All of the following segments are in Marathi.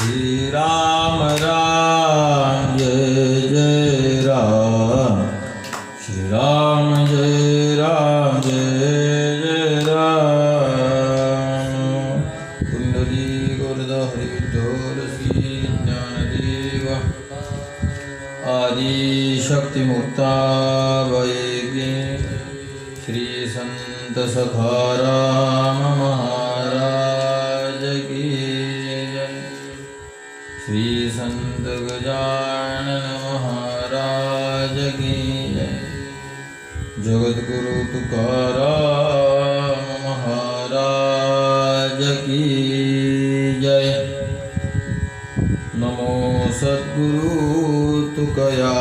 श्री राम राम जय जय राम, श्री राम जय राम जय जय राम। कुंडली गोरदा हरि विठ्ठल श्री ज्ञानदेव आदि शक्ति मुक्ताबाई श्री संत सखाराम महाराज की जय, श्री संत गजानन महाराज की जय, जगद्गुरु तुकाराम महाराज की जय। नमो सद्गुरु तुकया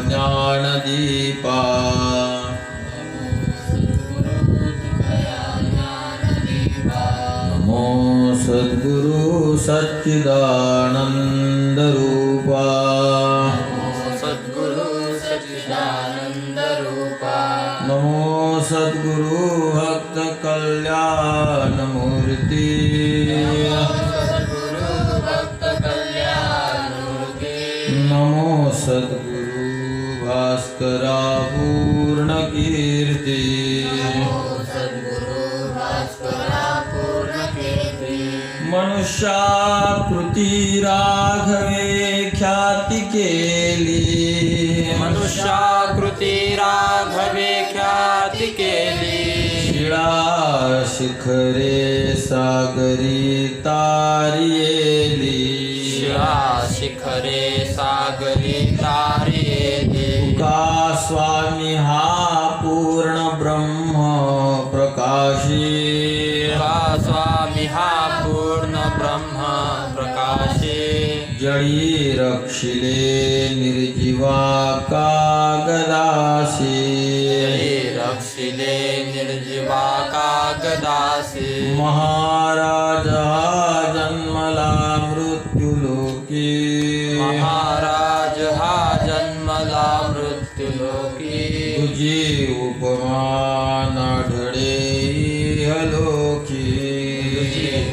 ज्ञानदीपा, नमो सद्गुरु सच्चिदानंद रूपा, नमो सद्गुरु भक्त कल्याण मूर्ति, नमो सद्गुरु भास्करा पूर्ण कीर्ति, मनुष्याकृती राघवे ख्याती केली, मनुष्याकृती राघवे ख्याती केली, शिळा शिखरे सागरी तारियेली, शिळा शिखरे सागरी तारियेली। तुका स्वामी हा पूर्ण ब्रह्म प्रकाशी, तुका स्वामी हा पूर्ण ब्रह्म प्रकाशी, जळी रक्षिले निर्जीवा कागदासी, रक्षिले निर्जीवा कागदासी। महाराज हा जन्मला मृत्युलोकी, महाराज हा जन्मला मृत्युलोकी, तुझी उपमा नाढळे इहलोकी,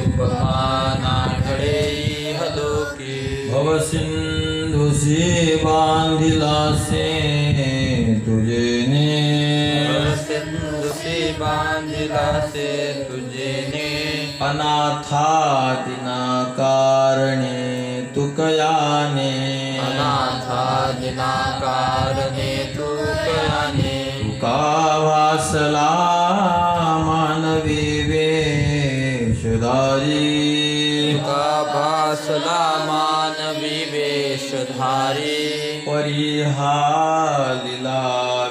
उपमा नाढळे इहलोकी। भवसिंधुसी बांधिलासे तुझेने, सिंधुसी बांधिलासे तुझेने, अनाथादिना कारणे तुकयाने, अनाथादिना कारणे तुकयाने। तुका वासला मानवी वेशधारी, तुका भासला मानवी वेशधारी, परिहालिला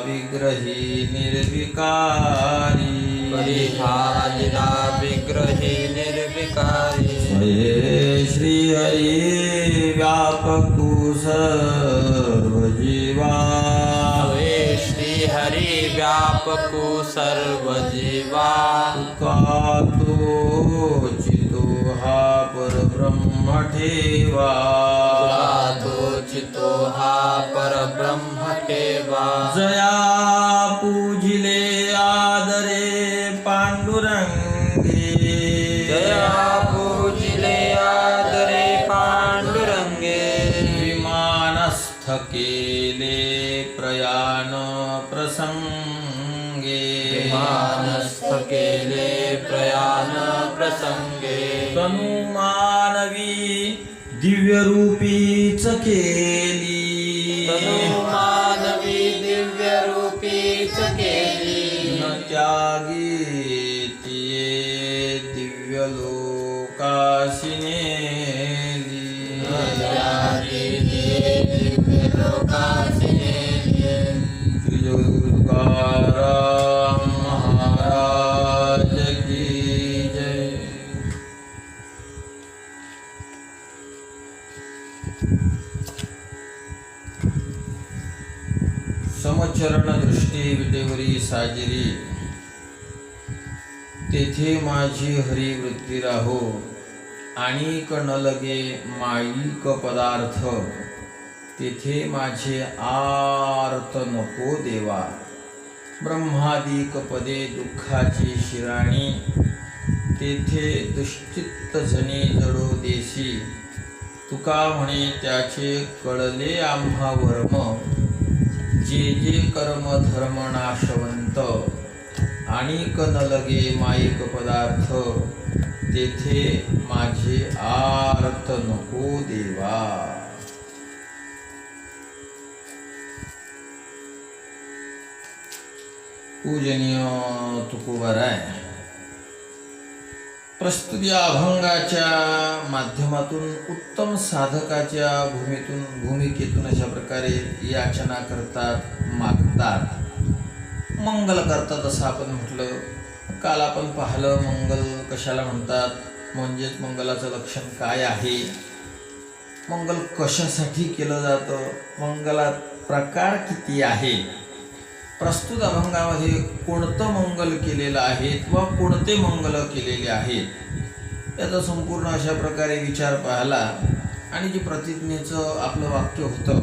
विग्रही निर्विकारी, परिहालिला विग्रही निर्विकारी। स्वये श्री हरि व्यापकु सर्वजीवा, स्वये श्री हरि व्यापकु सर्वजीवा। तुका तोचितो हा परब्रह्म ठेवा, तोचितो हा परब्रह्म ठेवा। जया पूजिले आदरे पांडुरंगे, जया पूजिले आदरे पांडुरंगे, विमानस्थ केले प्रयाण प्रसंगे, विमानस्थ केले प्रयाण प्रसंगे। तनु मानवी दिव्यरूपीच केली, तनु मानवी दिव्य रूपीच केली, न त्यागी तिये दिव्य लोकाशी नेली, त्यागी तिये दिव्य लोकासी नेली। श्री जगद्गुरु तुकाराम महाराज की जय। समचरण दृष्टी विटेवरी साजिरी, तेथे माझी हरी वृत्ती राहो, आणिक न लगे माईक पदार्थ, तेथे माझे आर्त नको देवा। ब्रह्मादिक पदे दुःखाची शिराणी, तेथे दुश्चित्त जनी जडो देशी। तुका म्हणे त्याचे कळले आम्हा वर्म, जे जे कर्म धर्म नाशवंत, आणिक न लगे माईक पदार्थ, तेथे माझे आर्त नको देवा. पूजनीय तुकोबाराय, प्रस्तुत या अभंगाच्या माध्यमातून उत्तम साधकाच्या भूमिकेतून अशा प्रकारे याचना करतात, मागतात, मंगल करतात असं आपण म्हटलं. काल आपण पाहिलं मंगल कशाला म्हणतात, म्हणजेच मंगलाचं लक्षण काय आहे, मंगल कशासाठी केलं जातं, मंगलात प्रकार किती आहे, प्रस्तुत अभंगामध्ये कोणतं मंगल केलेलं आहे व कोणते मंगल केलेले आहेत याचा संपूर्ण अशा प्रकारे विचार पाहिला. आणि जे प्रतिज्ञेचं आपलं वाक्य होतं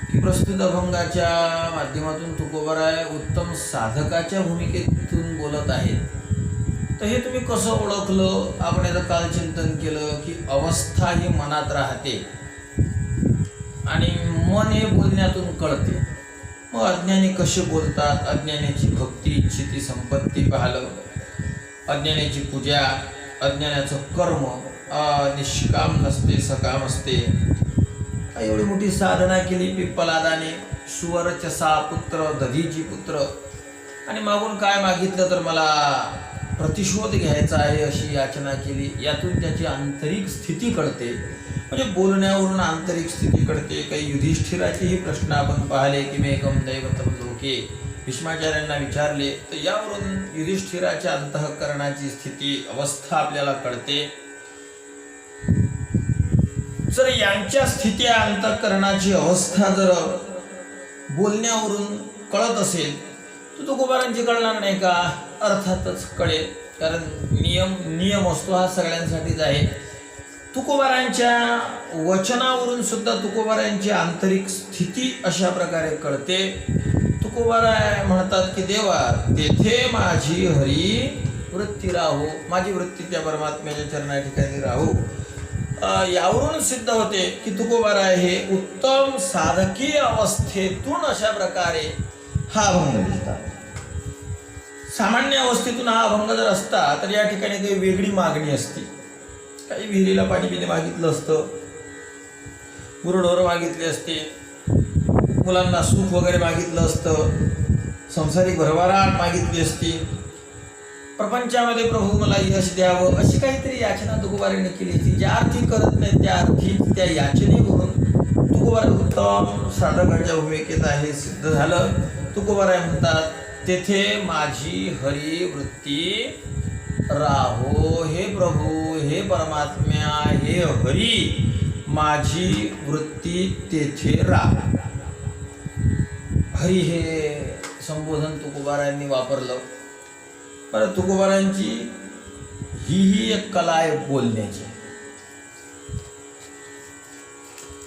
की प्रस्तुत अभंगाच्या माध्यमातून तुकोबाराय उत्तम साधकाच्या भूमिकेतून बोलत आहेत. तर हे तुम्ही कसं ओळखलं, आपण याचं काल चिंतन केलं की अवस्था ही मनात राहते आणि मन हे बोलण्यातून कळते. मग अज्ञानी कसे बोलतात, अज्ञानाची भक्ती इच्छिती संपत्ती पाहिलं, अज्ञानाची पूजा, अज्ञानाचं कर्म निष्काम नसते सकाम असते. एवढी मोठी साधना केली पिप्पलादाने, सुवरचसा पुत्र दधीची पुत्र, आणि मागून काय मागितलं तर मला प्रतिशोध घ्यायचा आहे अशी याचना केली. यातून त्याची आंतरिक स्थिती कळते, म्हणजे बोलण्यावरून आंतरिक स्थिती कळते. काही युधिष्ठिराचेही प्रश्न आपण पाहिले की मेकम दैवतम लोके, भीष्माचार्यांना विचारले, तर यावरून युधिष्ठिराच्या अंतःकरणाची स्थिती अवस्था आपल्याला कळते. जर यांच्या स्थिती अंतःकरणाची अवस्था जर बोलण्यावरून कळत असेल तर तुकोबारांची कळणार नाही का? अर्थातच कळेल, कारण नियम असतो हा सगळ्यांसाठीच आहे. तुकोबारांच्या वचनावरून सुद्धा तुकोबारांची आंतरिक स्थिती अशा प्रकारे कळते. तुकोबाराय म्हणतात की देवा तेथे माझी हरी वृत्ती राहो, माझी वृत्ती त्या परमात्म्याच्या चरणा ठिकाणी राहो. यावरून सिद्ध होते की तुकोबाराय हे उत्तम साधकीय अवस्थेतून अशा प्रकारे हा अभंग लिहितात. सामान्य अवस्थेतून हा अभंग जर असता तर या ठिकाणी काही वेगळी मागणी असती. काही विहिरीला पाणी पिणे मागितलं असतं, गुरढोरं मागितली असते, मुलांना सुख वगैरे मागितलं असतं, संसारिक भरभराट मागितली असती, प्रपंचामध्ये प्रभू मला यश द्यावं अशी काहीतरी याचना तुकोबारांनी केली असती. ज्या अर्थी करत नाही त्या अर्थी त्या याचनेवरून तुकोबाराय उत्तम साधकाच्या भूमिकेत आहे सिद्ध झालं. तुकोबाराय म्हणतात तेथे माझी हरी वृत्ती राहो, हे प्रभू, हे परमात्म्या, हे हरी, माझी वृत्ती तेथे राहो. हरी हे संबोधन तुकोबारायांनी वापरलं. पण तुकोबारांची ही एक कला आहे बोलण्याची.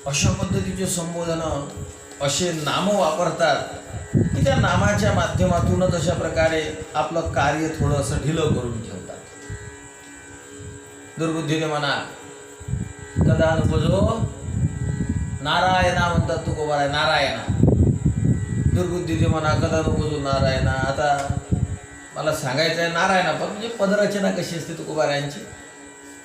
अशा पद्धतीचे संबोधन, असे नाम वापरतात की त्या नामाच्या माध्यमातूनच अशा प्रकारे आपलं कार्य थोडंसं ढिलं करून ठेवतात. दुर्बुद्धीने म्हणा कदा नुपजो नारायणा म्हणतात तुकोबाराय, नारायणा. दुर्बुद्धीने म्हणा कदा नुपजो नारायणा. आता मला सांगायचं आहे नारायणा, पण म्हणजे पदरचना कशी असते तुकोबारायांची.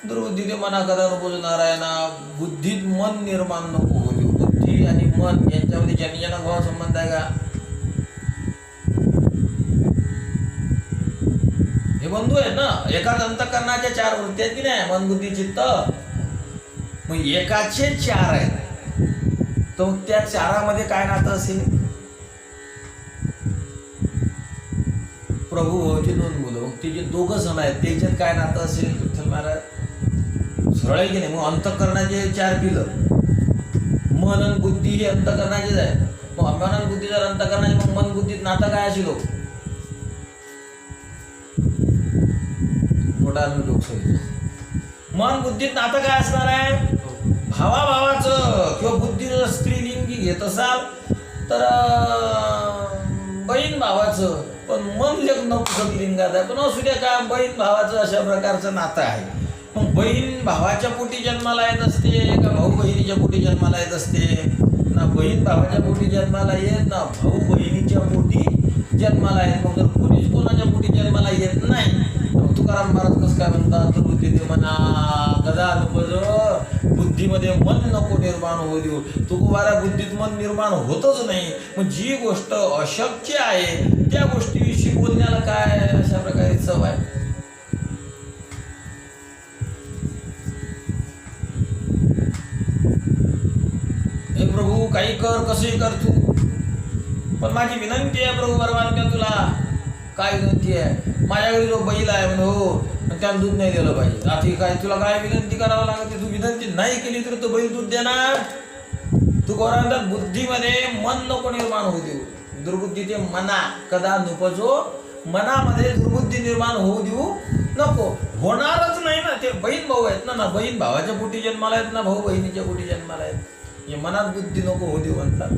दुर्बुद्धीने म्हणा कदा नुपजो नारायणा, बुद्धीत मन निर्माण नको होऊ. बुद्धी आणि मन यांच्यामध्ये जनजन भाव संबंध आहे का? हे बंधू आहेत ना. एकाच अंतःकरणाच्या चार वृत्ती आहेत की नाही, मन बुद्धी चित्त. मग एकाचे चार आहेत, तर मग त्या चारामध्ये काय नातं असेल? प्रभू भाऊचे दोन मुलं, मग ते जे दोघं जण आहेत त्याच्यात काय नातं असेल? विठ्ठल महाराज सरळ आहे की नाही. मग अंतःकरणाचे चार पिलं, मन आणि बुद्धी हे अंतःकरणाचेच आहे. मग मन आणि बुद्धी जर अंतःकरणाचे, मग मन बुद्धीत नातं काय असेल? मन बुद्धीत नातं काय असणार आहे? भावाभावाचं. किंवा बुद्धी जर स्त्रीलिंगी घेत असाल तर बहीण भावाचं, पण मन नपुंसक लिंगात आहे. पण असू द्या का बहीण भावाचं अशा प्रकारचं नातं आहे. मग बहीण भावाच्या पोटी जन्माला येत असते का भाऊ बहिणीच्या पोटी जन्माला येत असते? ना बहीण भावाच्या पोटी जन्माला येत, ना भाऊ बहिणीच्या पोटी जन्माला येत. मग जर कोणीच कोणाच्या पोटी जन्माला येत नाही, मग तुकाराम महाराज कसं काय म्हणतात? दुर्बुद्धीने म्हणा गदा नुपज, बुद्धीमध्ये मन नको निर्माण होऊ देऊ. तुकोबारा बुद्धीत मन निर्माण होतच नाही. मग जी गोष्ट अशक्य आहे त्या गोष्टीविषयी बोलण्याला काय अशा प्रकारे चव आहे? हे प्रभू काही कर, कसंही कर तू, पण माझी विनंती आहे प्रभू परमात्म्या तुला. काय विनंती आहे? माझ्या घरी जो बैल आहे म्हणे हो, पण त्याला दूध नाही दिलं पाहिजे. आता काय तुला काय विनंती करावं लागते? तू विनंती नाही केली तर तो बैल दूध देणार? तू कोणाला बुद्धीमध्ये मन नको निर्माण होऊ देऊ. दुर्बुद्धीचे मना कदा नुपजो, मनामध्ये दुर्बुद्धी निर्माण होऊ देऊ नको. होणारच नाही ना. ते बहीण भाऊ आहेत ना बहीण भावाच्या पोटी जन्माला आहेत, ना भाऊ बहिणीच्या पोटी जन्माला आहेत. हे मनात बुद्धी नको होऊ देऊ म्हणतात.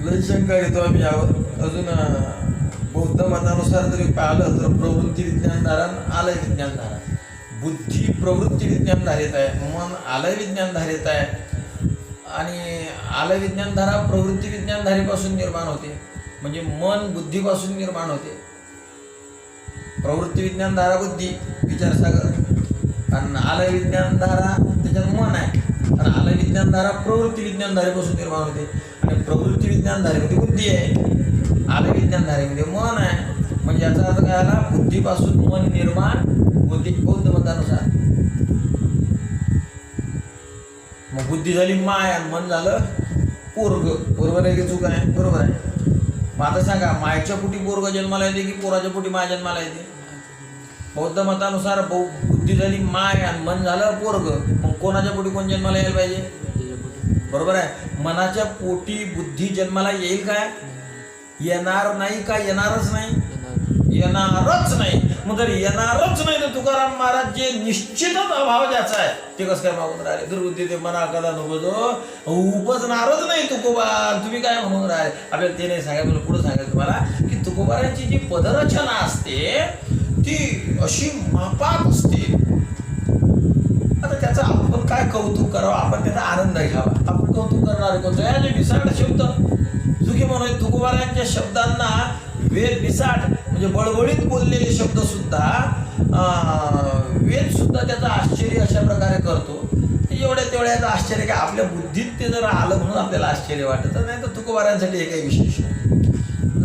लय शंका घेतो आम्ही यावर. अजून बौद्ध मतानुसार जरी पाहिलं तर प्रवृत्ती विज्ञानधारा, आलय विज्ञानधारा. बुद्धी प्रवृत्ती विज्ञानधारेत आहे, मन आलय विज्ञानधारेत आहे. आणि आलय विज्ञानधारा प्रवृत्ती विज्ञानधारेपासून निर्माण होते, म्हणजे मन बुद्धीपासून निर्माण होते. प्रवृत्ती विज्ञानधारा बुद्धी विचारसागर, आणि आलय विज्ञानधारा त्याच्यात मन आहे. आणि आलय विज्ञानधारा प्रवृत्ती विज्ञानधारेपासून निर्माण होते. आणि प्रवृत्ती विज्ञानधारेमध्ये बुद्धी आहे, आलय विज्ञानधारेमध्ये मन आहे. म्हणजे याचा अर्थ काय आला? बुद्धीपासून मन निर्माण होते बौद्ध मतानुसार. मग बुद्धी झाली माय आणि मन झालं पोरग. बरोबर आहे की चूक आहे? बरोबर आहे. मग आता सांगा, मायच्या पोटी पोरग जन्माला येते की पोराच्या पोटी माय जन्माला येते? बौद्ध मतानुसार बुद्धी झाली माय आणि मन झालं पोरग. मग कोणाच्या पोटी कोण जन्माला यायला पाहिजे? बरोबर आहे. मनाच्या पोटी बुद्धी जन्माला येईल काय? येणार नाही का? येणारच नाही? येणारच नाही. मग जर येणारच नाही तर तुकाराम महाराज जे निश्चितच अभाव ज्याचा आहे ते कसं काय मागून राहिले? दुर्बुद्धी ते मना कदा नुपजो, उपजणारच नाही तुकोबा. तुम्ही काय म्हणून राहिले? आपल्याला ते नाही सांगायचं, पुढे सांगायचं तुम्हाला की तुकोबारांची जी पदरचना असते ती अशी मापात असते. आता त्याचं आपण काय कौतुक करावं? आपण त्याचा आनंद घ्यावा. आपण कौतुक करणार कोणतं? या जे विसाट शब्द चुकी म्हणून तुकोबारांच्या शब्दांना वेद विसाट म्हणजे बळबळीत बोललेले शब्द सुद्धा वेद सुद्धा त्याचं आश्चर्य अशा प्रकारे करतो. एवढ्या तेवढ्याचं आश्चर्य काय आपल्या बुद्धीत ते जर आलं म्हणून आपल्याला आश्चर्य वाटत नाही. तर तुकोबारांसाठी हे काही विशेष नाही.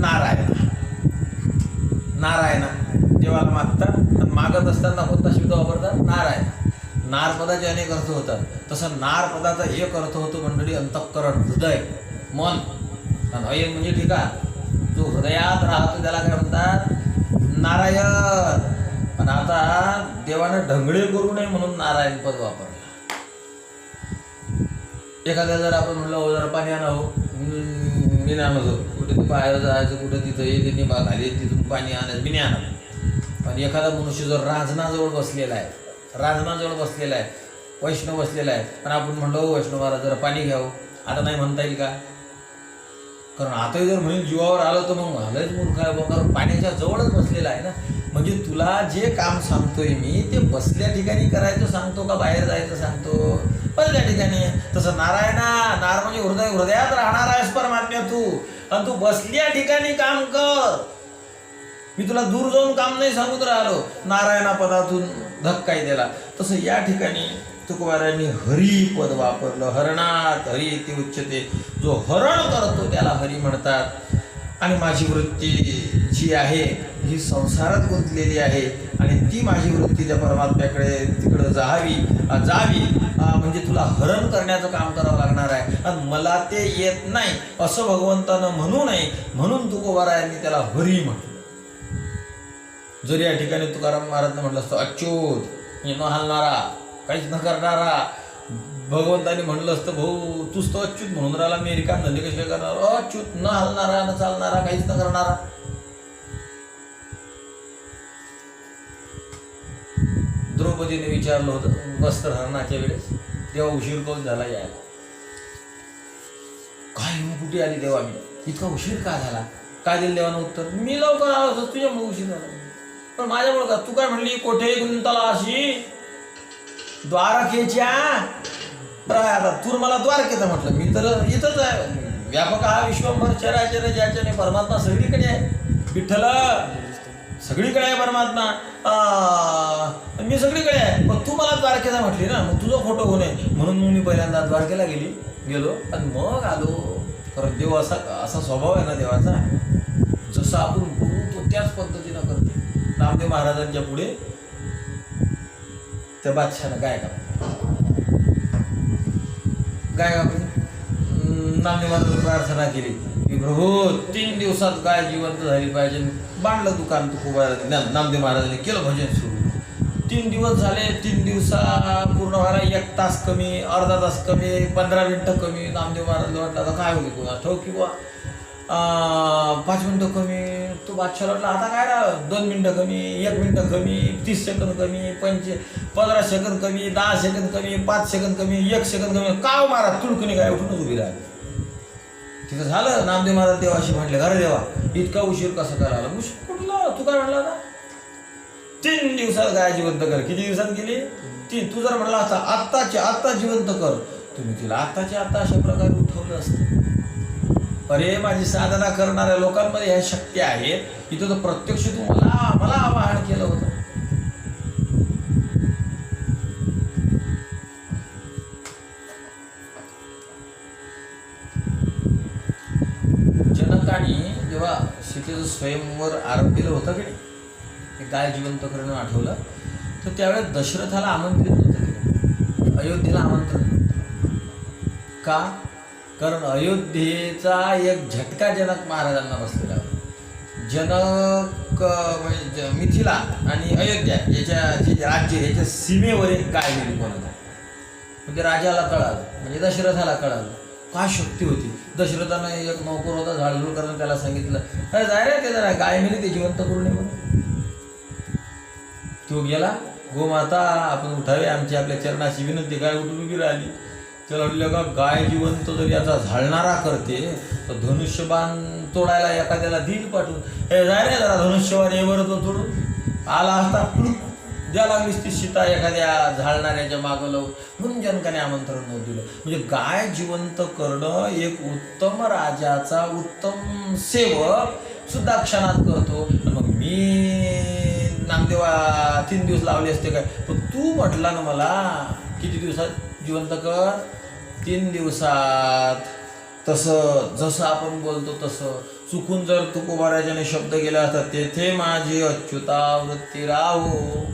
नारायण नारायणा देवाला मागतात, आणि मागत असताना कोणता शब्द वापरतात? नारायण. नार पदाचे अनेक अर्थ होतात. तसं नार पदाचा एक अर्थ होतो मंडळी अंतःकरण, हृदय, मन. आणि अयन म्हणजे ठिकाण. जो हृदयात राहतो त्याला काय म्हणतात? नारायण. आणि आता देवानं ढंगळे करू नये म्हणून नारायण पद वापरलं. एखाद्या जर आपण म्हणलं जरा पाणी आणा हो, मी नाही आणतो. कुठे ते बाहेर जायचं, कुठं तिथं येते निभा घाली तिथून पाणी आणायचं, मी नाही आणत. पण एखादा मनुष्य जर रांजणाजवळ बसलेला आहे, रांजणाजवळ बसलेला आहे, वैष्णव बसलेला आहे, पण आपण म्हणलो वैष्णवाला जरा पाणी घ्यावं, आता नाही म्हणता येईल का? कारण आताही जर म्हणून जीवावर आलं तर मग आलंच मूर्ख आहे बघ, कारण पाण्याच्या जवळच बसलेला आहे ना. म्हणजे तुला जे काम सांगतोय मी ते बसल्या ठिकाणी करायचं सांगतो का बाहेर जायचं सांगतो? बसल्या ठिकाणी. तसं नारायणा, नार म्हणजे हृदय, हृदयात राहणार आहेस परमात्म्या तू, आणि तू बसल्या ठिकाणी काम कर. मी तुला दूर जाऊन काम नाही सांगून राहिलो. नारायणा पदातून धक्काही दिला. तसं या ठिकाणी तुकोबारांनी हरी पद वापरलं. हरणात हरी ते उच्चते. जो हरण करतो त्याला हरी म्हणतात. आणि माझी वृत्ती जी आहे ही संसारात गुंतलेली आहे, आणि ती माझी वृत्ती त्या परमात्म्याकडे तिकडं जावी म्हणजे तुला हरण करण्याचं काम करावं लागणार आहे, आणि मला ते येत नाही असं भगवंतानं म्हणू नये म्हणून तुकोबारायांनी त्याला हरी म्हटलं. जरी या ठिकाणी तुकाराम महाराजनं म्हटलं असतं अच्युत म्हणजे न हलणारा, काहीच न करणारा. भगवंतानी म्हणलं असतं भाऊ तूच तो अच्युत म्हणून राहिला, मी रिकाम धंदे कसे करणार? अच्युत न हलणारा, न चालणारा, काहीच न करणारा. द्रौपदीने विचारलं होतं वस्त्रहरणाच्या वेळेस, तेव्हा उशीर कोण झाला यायला? काय कुठे आली देवा, मी इतका उशीर का झाला? काय दिलं देवानं उत्तर? मी लवकर आलो होतो, तुझ्यामुळे उशीर झाला. पण माझ्यामुळे का? तू काय म्हणली कोठे गुंतला अशी? द्वारकेच्या आता तू मला द्वारकेचा म्हटलं, मी तर इथंच आहे. व्यापक हा विश्वंभर चराचर ज्याच्याने परमात्मा सगळीकडे आहे. विठ्ठल सगळीकडे आहे परमात्मा. मी सगळीकडे आहे, पण तू मला द्वारकेचा म्हटली ना, मग तुझं खोटं होऊ नये म्हणून मी पहिल्यांदा द्वारकेला गेलो आणि मग आलो. कारण देव असा स्वभाव आहे ना देवाचा, जसं आपण बोलू तो त्याच पद्धतीनं करते. नामदेव महाराजांच्या पुढे त्या बादशाहानं गाय कापली. नामदेव महाराजांनी प्रार्थना केली की प्रभू 3 दिवसात गाय जिवंत झाली पाहिजे. बांधलं दुकान नामदेव महाराजांनी केलं भजन सुरू. 3 दिवस झाले. 3 दिवसा पूर्ण व्हायला 1 तास कमी, अर्धा तास कमी, 15 मिनिटं कमी. नामदेव महाराज वाटलं आता काय होईल तुला ठेव किंवा 5 मिनिटं कमी. तो बादशाला वाटलं आता काय राहिलं, 2 मिनिटं कमी, 1 मिनिटं कमी, 30 सेकंद कमी, 15 सेकंद कमी, 10 सेकंद कमी, 5 सेकंद कमी, 1 सेकंद कमी. काव महाराज तुडकुनी काय उठूनच उभी राहिली. तिथं झालं. नामदेव महाराज देवाशी म्हटले, अरे देवा इतका उशीर कसा करायला? उशीर कुठला? तू काय म्हटला ना 3 दिवसात गाय जिवंत कर. किती दिवसात केली? 3. तू जर म्हटला आता आत्ता जिवंत कर, तुम्ही तिला आत्ताच्या आत्ता अशा प्रकारे उठवलं असतं. अरे माझी साधना करणाऱ्या लोकांमध्ये ह्या शक्ती आहेत. इथं तर प्रत्यक्ष तू मला आवाहन केलं होतं. जनकाने जेव्हा सीतेचं स्वयंवर आरंभ होतं की नाही, गाय जिवंत करणं आठवलं, तर त्यावेळेस दशरथाला आमंत्रित नव्हतं केलं, अयोध्येला आमंत्रण नव्हतं. का? कारण अयोध्येचा एक झटका जनक महाराजांना बसलेला होता. जनक म्हणजे मिथिला आणि अयोध्या याच्या जे राज्य याच्या सीमेवर एक गाय गेली कोणाला, म्हणजे राजाला कळालं, म्हणजे दशरथाला कळालं. काय शक्ती होती. दशरथानं एक नौकर होता झाडझूड करणं, त्याला सांगितलं अरे जाय रे ते जरा गाय मिली ते जिवंत करून म्हणून. तो गेला. गोमाता आपण उठावे, आमची आपल्या चरणाची विनंती. गाय उठून उभी राहिली. त्याला म्हटलं का गाय जिवंत जर याचा झाडणारा करते तर धनुष्यबाण तोडायला एखाद्याला दिल पाठवून. हे जाय रे जरा धनुष्यबाण हे बरं तो तोडून आला असता द्या लागलीच ती सीता एखाद्या झाडणाऱ्याच्या मागं लावून. म्हणून जनकाने आमंत्रण नव्हतं दिलं. म्हणजे गाय जिवंत करणं एक उत्तम राजाचा उत्तम सेवक सुद्धा क्षणात करतो. मग मी नामदेवा 3 दिवस लावले असते काय, पण तू म्हटला ना मला किती दिवसात जिवंत कर, 3 दिवसात. तसं जसं आपण बोलतो तसं चुकून जर तुकोबाराजाने शब्द केला असता, तेथे माझी अच्युता वृत्ती राहो.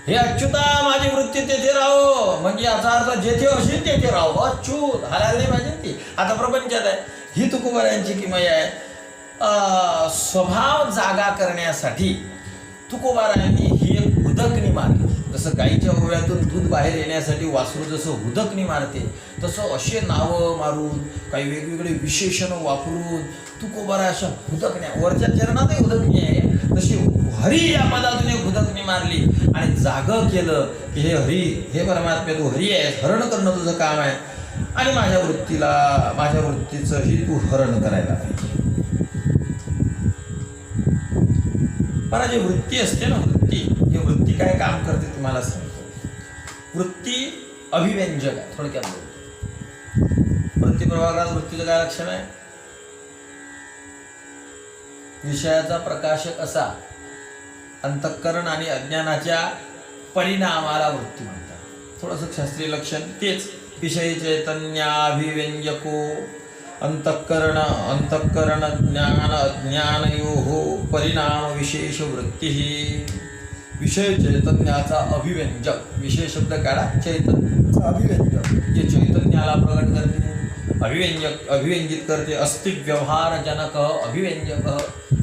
हे अच्युता माझी वृत्ती तेथे राहो, म्हणजे याचा अर्थ जेथे असेल तेथे राहो. अच्युत हालायला नाही पाहिजे ती. आता प्रपंचात आहे ही तुकोबारायांची किमया आहे. स्वभाव जागा करण्यासाठी तुकोबारायांनी ही एक हुदकणी मारली. जसं गाईच्या ओव्यातून दूध बाहेर येण्यासाठी वासरू जसं हुदकणी मारते, तसं असे नावं मारून काही वेगवेगळे विशेषण वापरून तुकोबारा अशा हुदकण्या, वरच्या चरणातही हुदकणी आहे, तशी हरी या पदातून एक हुदकणी मारली आणि जागं केलं की हे हरी, हे परमात्मा तू हरी आहेस, हरण करणं तुझं काम आहे आणि माझ्या वृत्तीचंही तू हरण करायला पाहिजे. पण जी वृत्ती असते ना, ही वृत्ती काय काम करते तुम्हाला सांगतो. वृत्ती अभिव्यंजक आहे. थोडक्यात बोलतो, वृत्ती प्रभागात वृत्तीचं काय लक्षण आहे? विषयाचा प्रकाशक असा अंतःकरण आणि अज्ञानाच्या परिणामाला वृत्ती म्हणतात. थोडंसं शास्त्रीय लक्षण तेच. विषय चैतन्याभिव्यंजको अंतःकरण ज्ञान अज्ञानयोः परिणाम विशेष वृत्ती. विषय चैतन्याचा अभिव्यंजक, विषय शब्द काढा, चैतन्याचा अभिव्यंजक, जे चैतन्याला प्रकट करते, अभिव्यंजित करते. अस्ति व्यवहारजनक अभिव्यंजक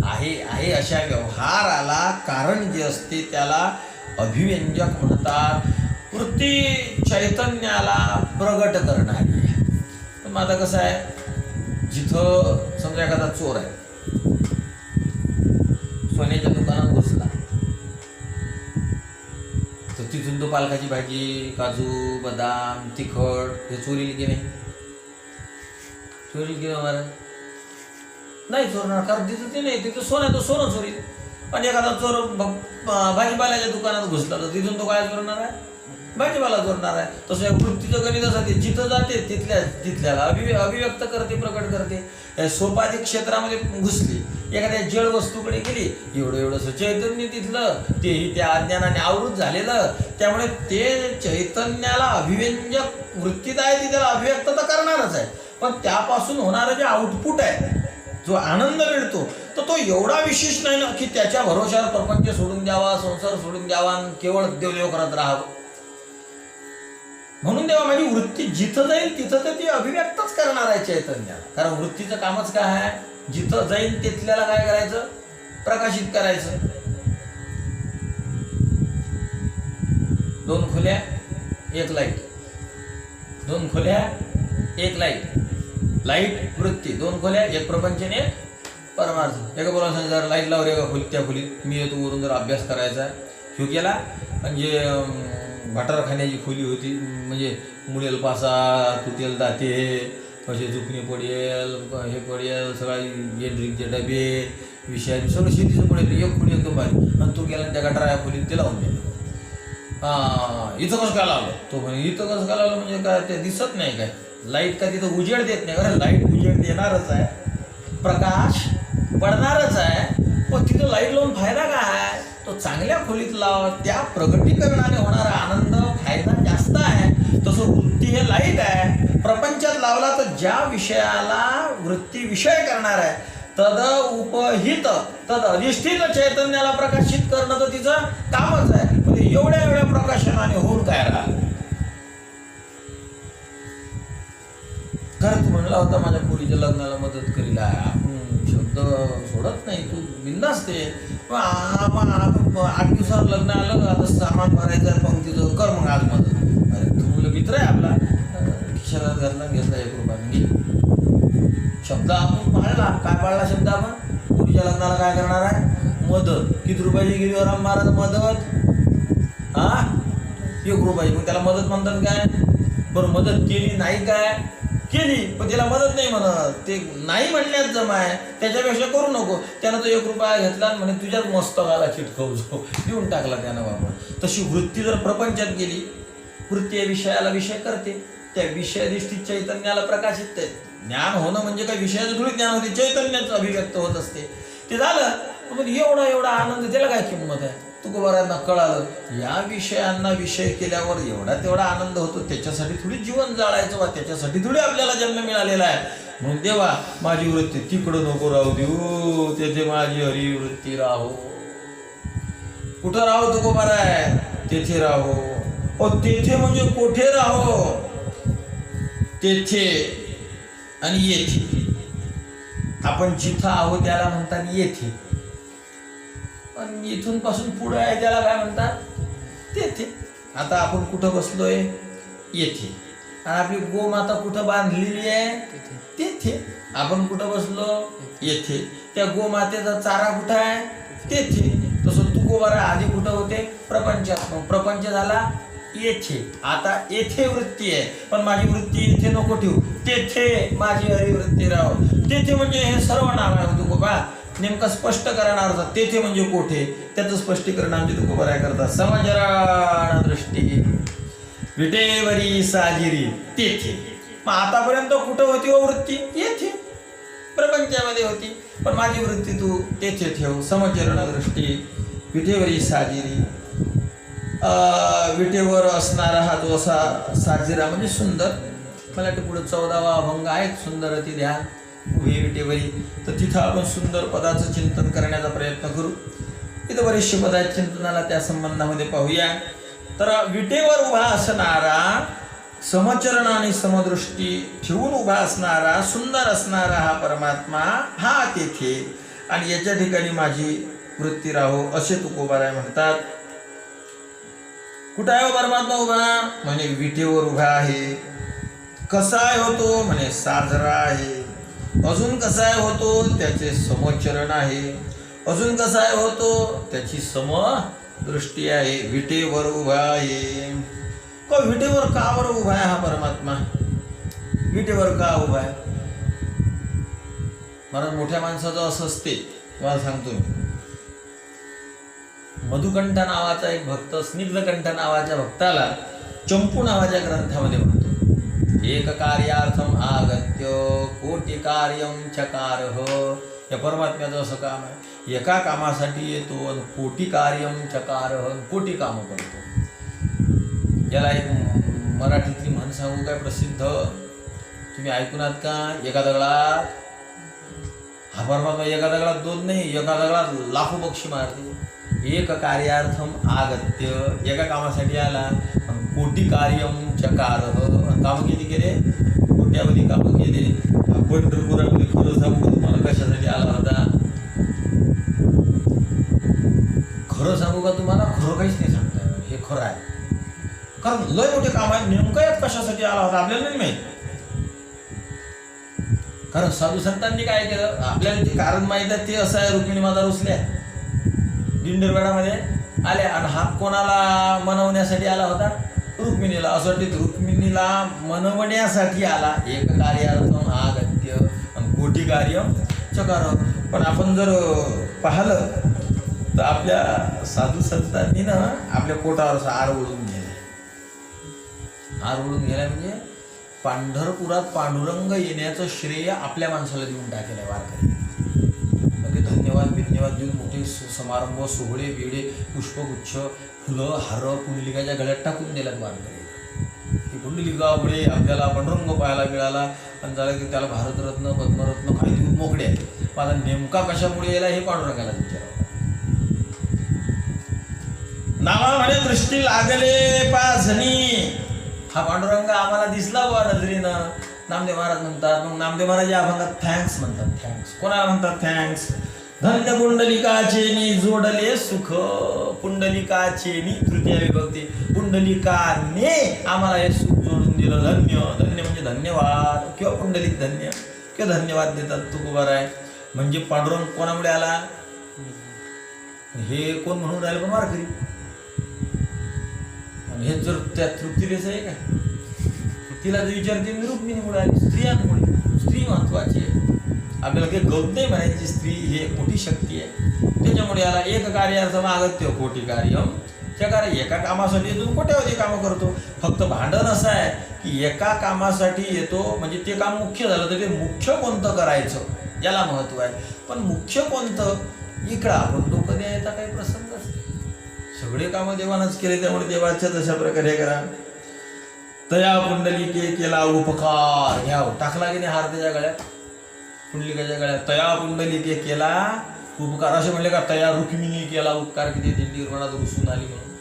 आहे अशा व्यवहाराला कारण जे असते त्याला अभिव्यंजक म्हणतात. वृत्ती चैतन्याला प्रगट करणारी. पण मग आता कसं आहे, जिथं समजा एखादा चोर आहे, सोन्याच्या दुकानात घुसला, तर तिथून तो पालकाची भाजी, काजू, बदाम, तिखट हे चोरील की नाही? चोरील की नाही चोरणार, कारण तिथं ते नाही, तिथं सोनं, तो सोनं चोरील. पण एखादा चोर भाजीपाल्याच्या दुकानात घुसला तर तिथून तो काय चोरणार आहे? भाजीपाला जोडणार आहे. तसं या वृत्तीचं गणित असं ते जिथं जाते तिथल्याला अभिव्यक्त करते, प्रकट करते. या सोपाधिक क्षेत्रामध्ये घुसली, एखाद्या जड वस्तूकडे गेली, एवढंसं चैतन्य तिथलं, तेही त्या अज्ञानाने आवृत झालेलं. त्यामुळे ते चैतन्याला अभिव्यंजक वृत्तीत आहे, ती त्याला अभिव्यक्त तर करणारच आहे. पण त्यापासून होणारं जे आउटपुट आहे, जो आनंद मिळतो, तर तो एवढा विशेष नाही ना की त्याच्या भरोशावर प्रपंच सोडून द्यावा, संसार सोडून द्यावा आणि केवळ देवदेव करत राहावं. म्हणून तेव्हा माझी वृत्ती जिथं जाईल तिथं तर ती अभिव्यक्तच करणार आहे चैतन्याला. कारण वृत्तीचं कामच काय आहे, जिथं जाईल तिथल्याला काय करायचं, प्रकाशित करायचं. 2 खोल्या 1 लाईट, 2 खोल्या 1 लाईट. लाईट वृत्ती, 2 खोल्या 1 प्रपंच आणि 1 परमार्थ. एका बरोबर जर लाईट लावली एका खोलीत, त्या खोलीत मी येतो वरून जर अभ्यास करायचा ह्यो केला. म्हणजे भाटारखान्याची खोली होती, म्हणजे मुळेल पासा तुटेल दाते, कसे झुकणे पडेल, हे पडेल, सगळा एंड्रिंगचे डबे, विषय सगळं शेतीचं पडेल. एक खोली एकदम भारी, आणि तो गेला त्या गटारा खोलीत ते लावून दिलं. इथं कसं काय लावलं, तो म्हणे इथं कसं काय लावलं म्हणजे काय ते दिसत नाही काय, लाईट का तिथं उजेड देत नाही. कारण लाईट उजेड देणारच आहे, प्रकाश पडणारच आहे. पण तिथं लाईट लावून फायदा काय, तो चांगल्या खोलीत लाव, त्या प्रगटीकरणाने होणारा आनंद फायदा जास्त आहे. तसं वृत्ती हे लाईट आहे, प्रपंचात लावला तर ज्या विषयाला वृत्ती विषय करणार आहे, तद उपहित तद अधिष्ठित चैतन्याला प्रकाशित करणं तर तिचं कामच आहे. म्हणजे एवढ्या प्रकाशनाने होऊन काय राहिलं. खरंच म्हणला होता माझ्या पोरीच्या लग्नाला मदत करील, आपण शब्द सोडत नाही, तू बिंदास्ते. 8 दिवसावर लग्न आलं, आता सामान भरायचं आहे, पंक्तीचं कर मग आज मदत. अरे तू मुलं मित्र आहे आपला, खिशाला घरला घेतला 1 रुपया घे. शब्द आपण पाळला, काय पाळला शब्द आपण, पोरीच्या लग्नाला काय करणार आहे, मदत. किती रुपयाची गेली राम महाराज मदत, 1 रुपयाची. मग त्याला मदत म्हणतात काय, बरं मदत केली नाही काय, केली पण त्याला मदत नाही म्हणत, ते नाही म्हणण्यात जमा आहे. त्याच्यापेक्षा करू नको. त्यानं तो 1 रुपया घेतला म्हणे तुझ्याच मस्तकाला चिटकवतो, देऊन टाकला त्यानं बाबा. तशी वृत्ती जर प्रपंचात गेली, वृत्ती या विषयाला विषय करते, त्या विषयाधिष्ठित चैतन्याला प्रकाशित. ज्ञान होणं म्हणजे काय विषयाचं थोडी ज्ञान होते, चैतन्याचं अभिव्यक्त होत असते. ते झालं पण एवढा आनंद, त्याला काय किंमत आहे. तुकोबारांना कळालं, या विषयांना विषय केल्यावर तेवढा आनंद होतो. त्याच्यासाठी थोडी जीवन जाळायचं वा त्याच्यासाठी थोडी आपल्याला जन्म मिळालेला आहे. म्हणून देवा माझी वृत्ती तिकडं नको राहू देऊ, तेथे माझी हरिवृत्ती राहो. कुठं राहो तुकोबाराय, तेथे राहो. तेथे म्हणजे कोठे राहो, तेथे आणि येथे. आपण जिथं आहोत त्याला म्हणतात येथे, पण इथून पासून पुढे आहे त्याला काय म्हणतात, तेथे. आता आपण कुठं बसलोय, येथे. आणि आपली गोमाता कुठं बांधलेली आहे, तेथे. आपण कुठं बसलो, येथे. त्या गोमातेचा चारा कुठं आहे, तेथे. तसं तुकोबारा आधी कुठं होते, प्रपंचात. मग प्रपंच झाला येथे. आता येथे वृत्ती आहे, पण माझी वृत्ती येथे नको ठेवू, तेथे माझी हरिवृत्ती राहो. तेथे म्हणजे हे सर्व नाव आहे तुकोबा. नेमकं स्पष्ट करणार होता, तेथे म्हणजे कोठे, त्याचं स्पष्टीकरण आमचे तुकोबाराय करतात. समजराण दृष्टी विटेवरी साजिरी तेथे. मग आतापर्यंत कुठं होती व वृत्ती, येथे प्रपंचामध्ये होती, पण माझी वृत्ती तू तेथे ठेव. समचरण दृष्टी विटेवरी साजिरी. विटेवर असणारा हा जो असा साजिरा म्हणजे सुंदर. मला वाटतं पुढे 14वा अभंग आहे, सुंदर ती ध्यान उभी विटेवरी. तर तिथं आपण सुंदर पदाचं चिंतन करण्याचा प्रयत्न करू. इथं बरेचसे पद आहेत चिंतनाला, त्या संबंधामध्ये पाहूया. तर विटेवर उभा असणारा, समचरण आणि समदृष्टी ठेवून उभा असणारा, सुंदर असणारा हा परमात्मा हा तेथे, आणि याच्या ठिकाणी माझी वृत्ती राहो, असे तुकोबाराय म्हणतात. कुठं आहे परमात्मा उभा, म्हणे विटेवर उभा आहे. कसा आहे होतो, म्हणे साजरा आहे. अजून कसा आहे होतो, त्याचे समचरण आहे. अजून कसा आहे होतो, त्याची समदृष्टी आहे. विटेवर उभा आहे. विटेवर का बरं उभा आहे हा परमात्मा, विटेवर का उभा आहे. मला मोठ्या माणसाचं असं असते, तुम्हाला सांगतो. मधुकंठ नावाचा एक भक्त, स्निग्धकंठ नावाच्या भक्ताला चंपू नावाच्या ग्रंथामध्ये म्हणतो, एक कार्यार्थम आगत्य कोटी कार्यम चकारः. या परमात्म्याचं असं काम आहे, एका कामासाठी येतो आणि कोटी कार्यम चकारः, कोटी कामं करतो. याला एक मराठीतली म्हण सांगू काय प्रसिद्ध, तुम्ही ऐकून आहात का? एका दगडात, हा परमात्मा एका दगडात दोन नाही, एका दगडात लाखो पक्षी मारते. एक कार्यार्थम आगत्य, एका कामासाठी आला, आणि कोटी कार्यम चकारः, कामं किती केले? कोट्यावधी कामं केले. पंढरपुरामध्ये खरं सांगू तुम्हाला कशासाठी आला होता? खरं सांगू का तुम्हाला? खरं काहीच नाही सांगता येणार, हे खरं आहे. कारण लय मोठे काम आहे, नेमकं यात कशासाठी आला होता आपल्याला नाही माहित. कारण साधू संतांनी काय केलं, आपल्याला जे कारण माहित आहे ते असं आहे, रुक्मिणी माता रुसल्या दिंडोरगडामध्ये आल्या आणि हा कोणाला मनवण्यासाठी आला होता? रुक्मिणीला. असं वाटतं रुक्मिणीला मनवण्यासाठी आला. एक कार्यार्थम आगत्य आणि कोटी कार्यम चकारः. पण आपण जर पाहिलं तर आपल्या साधू संतांनी ना आपल्या पोटावर असं आर ओढून गेले. आर ओढून गेला म्हणजे पंढरपुरात पांडुरंग येण्याचं श्रेय आपल्या माणसाला देऊन टाकेलं आहे वारकरी. धन्यवाद बिन्यवाद देऊन मोठे समारंभ, सोहळे बिळे, पुष्पगुच्छ, फुलं, हार पुंडलिकाच्या गळ्यात टाकून दिल्यात वारकरी. की पुंडलिकामुळे आपल्याला पांडुरंग पाहायला मिळाला आणि झालं की त्याला भारतरत्न पद्मरत्न काही देऊन मोकळे आहे. माझा नेमका कशामुळे यायला हे पांडुरंगाला विचारावं. नावा म्हणे दृष्टी लागले पाझनी, हा पांडुरंग आम्हाला दिसला बुवा नजरेनं. नामदेव महाराज म्हणतात, मग नामदेव महाराज या अभंगात थँक्स म्हणतात. थँक्स कोणाला म्हणतात? थँक्स धन्य पुंडलिकाचेनी जोडले सुख. पुंडलिकाचेनी तृतीय विभक्ती, पुंडलिकाने आम्हाला हे सुख जोडून दिलं. धन्य, धन्य म्हणजे धन्यवाद किंवा पुंडलिक धन्य किंवा धन्यवाद देतात तुकोबाराय. म्हणजे पांडुरंग कोणामुळे आला हे कोण म्हणून राहिलं? पण वारकरी. आणि हे जर त्या तृप्तीलेच आहे का? तिला जर विचारते मी रुक्मिणीमुळे आली, स्त्रियांमुळे. स्त्री महत्वाची आहे, आपल्याला काही गौत नाही म्हणायची. स्त्री ही मोठी शक्ती आहे, त्याच्यामुळे याला एक कार्यार्थम आगत्य कोटी कार्यम चकारः. एका कामासाठी येतो, कोट्यावधी कामं करतो. फक्त भांडण असं आहे की एका कामासाठी येतो म्हणजे ते काम मुख्य झालं तर ते मुख्य कोणतं करायचं याला महत्व आहे. पण मुख्य कोणतं इकडं आपण डोकं द्यायचा काही प्रसंगच नाही. सगळे कामं देवानंच केले, त्यामुळे देवाच्या तशा प्रकारे करा. तया पुंडलिके केला उपकार. घ्या टाकला की नाही हार त्याच्या गळ्यात, पुंडलिकाच्या गळ्यात. तया पुंडलिके केला उपकार असे म्हणले का? तया रुक्मिणी केला उपकार, किती दिंडीरपणात रुसून आली म्हणून.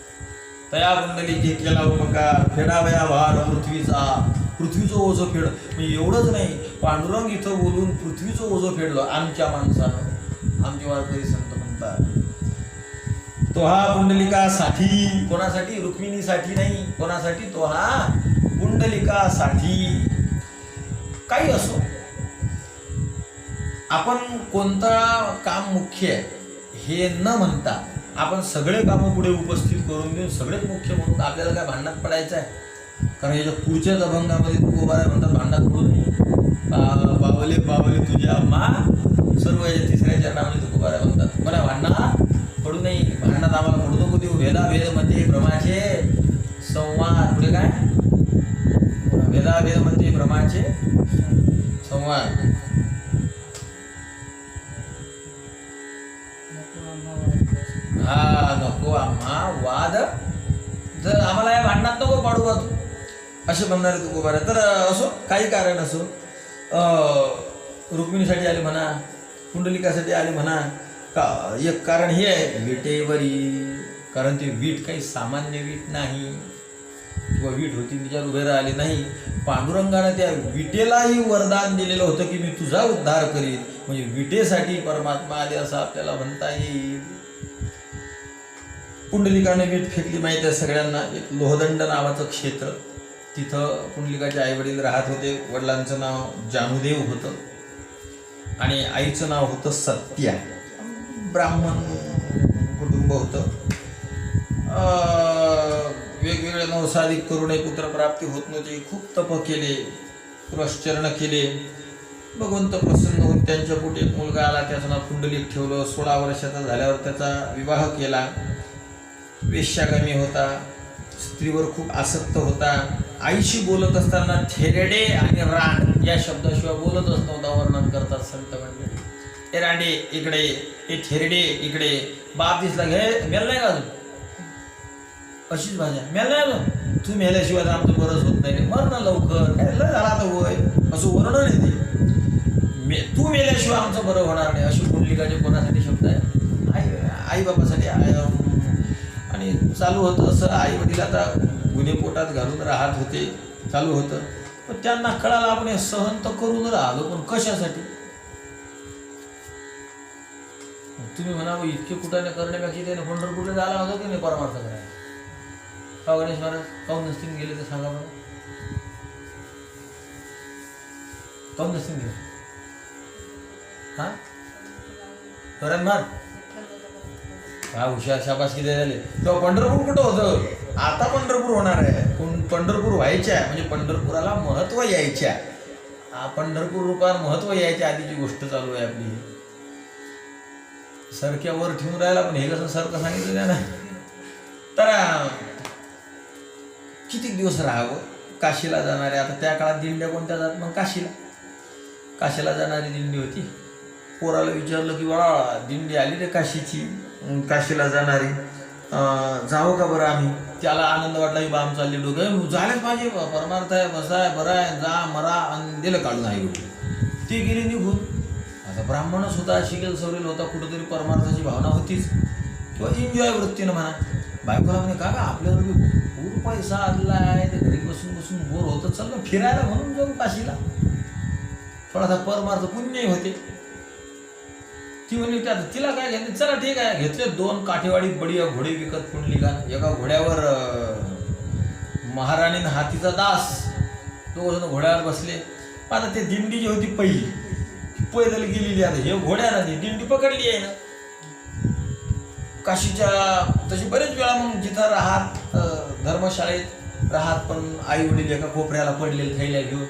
तया पुंडलिके केला उपकार, फेडावया भार पृथ्वीचा. पृथ्वीचं ओझं फेड. म्हणजे एवढंच नाही, पांडुरंग इथं बोलून पृथ्वीचं ओझं फेडलं आमच्या माणसानं. आमचे वारकरी संत म्हणतात तो हा पुंडलिकासाठी. कोणासाठी? रुक्मिणीसाठी नाही. कोणासाठी? तो हा पुंडलिकासाठी. काही असो, आपण कोणता काम मुख्य आहे हे न म्हणता आपण सगळे कामं पुढे उपस्थित करून देऊन सगळेच मुख्य म्हणून आपल्याला काय भांडणात पडायचं आहे? कारण याच्या पुढच्याच अभंगामध्ये तुकोबाराय म्हणतात भांडणात पडू नये. बावले बावले तुझ्या मा, सर्व याच्या तिसऱ्या चरणामध्ये तुकोबाराय म्हणतात मला भांडणात पडू नये. भांडणात आम्हाला पडू नको देऊ. भेदाभेद मध्ये भ्रमाचे संवाद. पुढे काय? भेदाभेद मध्ये भ्रमाचे संवाद. हा नको आम्हा वाद. जर आम्हाला या भांडणात नको पाडू बा तू, असे म्हणणारे तुकोबाराय. तर असो, काही कारण असो, रुक्मिणीसाठी आले म्हणा, पुंडलिकासाठी आले म्हणा. का एक कारण हे आहे विटेवरी. कारण ते वीट काही सामान्य वीट नाही, किंवा वीट होती तिच्यावर उभे राहिले नाही. पांडुरंगाने त्या विटेलाही वरदान दिलेलं होतं की मी तुझा उद्धार करीन. म्हणजे विटेसाठी परमात्मा आले असं आपल्याला म्हणता येईल. पुंडलिकाने वीट फेकली माहीत आहे सगळ्यांना. एक लोहदंड नावाचं क्षेत्र, तिथं पुंडलिकाचे आई वडील राहत होते. वडिलांचं नाव जानुदेव होतं आणि आईचं नाव होतं सत्या. ब्राह्मण कुटुंब होतं. वेगवेगळे नवसाधिक करूनही पुत्रप्राप्ती होत नव्हती. खूप तप केले, पुरश्चरण केले. भगवंत प्रसन्न होऊन त्यांच्या पोटी एक मुलगा आला, त्याचं नाव पुंडलिक ठेवलं. 16 वर्षाचा झाल्यावर त्याचा विवाह केला. वेश्यागामी होता. स्त्रीवर खूप आसक्त होता. आईशी बोलत असताना थेरडे आणि रांड या शब्दाशिवाय बोलतच नव्हता. वर्णन करतात संत मंडळी. हे रांडे इकडे, हे थेरडे इकडे. बाप दिसला घे मेल नाही का अजून, अशीच भाषा, मेल नाही अजून, तू मेल्याशिवाय आमचं बरंच होत नाही, मर ना लवकर, काय लय झाला आता वय, असं वर्णन आहे ते. तू मेल्याशिवाय आमचं बरं होणार नाही, अशी पुंडलिकाचे कोणासाठी शब्द आहे, आई बापासाठी. आणि चालू होतं असं. आई वडील आता गुन्हे पोटात घालून राहत होते, चालू होतं. पण त्यांना कळालं आपण हे सहन तर करून राहिलो, पण कशासाठी. तुम्ही म्हणा इतके कुठाने करण्यापेक्षा त्याने पंढरपूरला जायला होतं की नाही परमार्थ करायला. का गणेश महाराज काऊन नसतील गेले ते सांगा बरं, काऊन नसतील गेले. हा मार हा हुशार शाबासकी द्यायला. तेव्हा पंढरपूर कुठं होतं, आता पंढरपूर होणार आहे. पंढरपूर व्हायच्या म्हणजे पंढरपुराला महत्व यायच्या, पंढरपूर रूपात महत्व यायच्या आधीची गोष्ट चालू आहे आपली. सरक्यावर ठेवून राहिला, पण हे कसं सारखं सांगितलं ना. तर किती दिवस राहावं. काशीला जाणारे, आता त्या काळात दिंड्या कोणत्या जात, मग काशीला जाणारी दिंडी होती. पोराला विचारलं की बाळा दिंडी आली रे काशीची, काशीला जाणारी, जावं का बरं आम्ही. त्याला आनंद वाटला की बाम चालली, डोकं झालेच पाहिजे, परमार्थ आहे, बसा आहे, बरं आहे, जा मरा, आणि दिलं काढून आई गोष्टी. ती गेली निघून. आता ब्राह्मणच होता, शिकेल सवरेल होता, कुठंतरी परमार्थाची भावना होतीच, किंवा एन्जॉय वृत्तीनं म्हणा. बायकोला म्हणे का आपल्याला पूर पैसा आलेला आहे, ते घरी बसून बसून बोर होतं, चल फिरायला म्हणून जाऊ काशीला, थोडासा परमार्थ पुण्यही होते. ती म्हणली त्यात तिला काय घेतले, चला ठीक आहे. घेतले 2 काठेवाडी बढिया घोडे विकत पुंडलिका. एका घोड्यावर महाराणीन हातीचा दास, 2 जण घोड्यावर बसले. आता ते दिंडी जी होती पहिली पैदल गेलेली, आता हे घोड्याला ती दिंडी पकडली आहे ना काशीच्या. तशी बरेच वेळा मग जिथं राहत धर्मशाळेत राहत, पण आई वडील एका कोपऱ्याला पडलेले थैल्या घेऊन.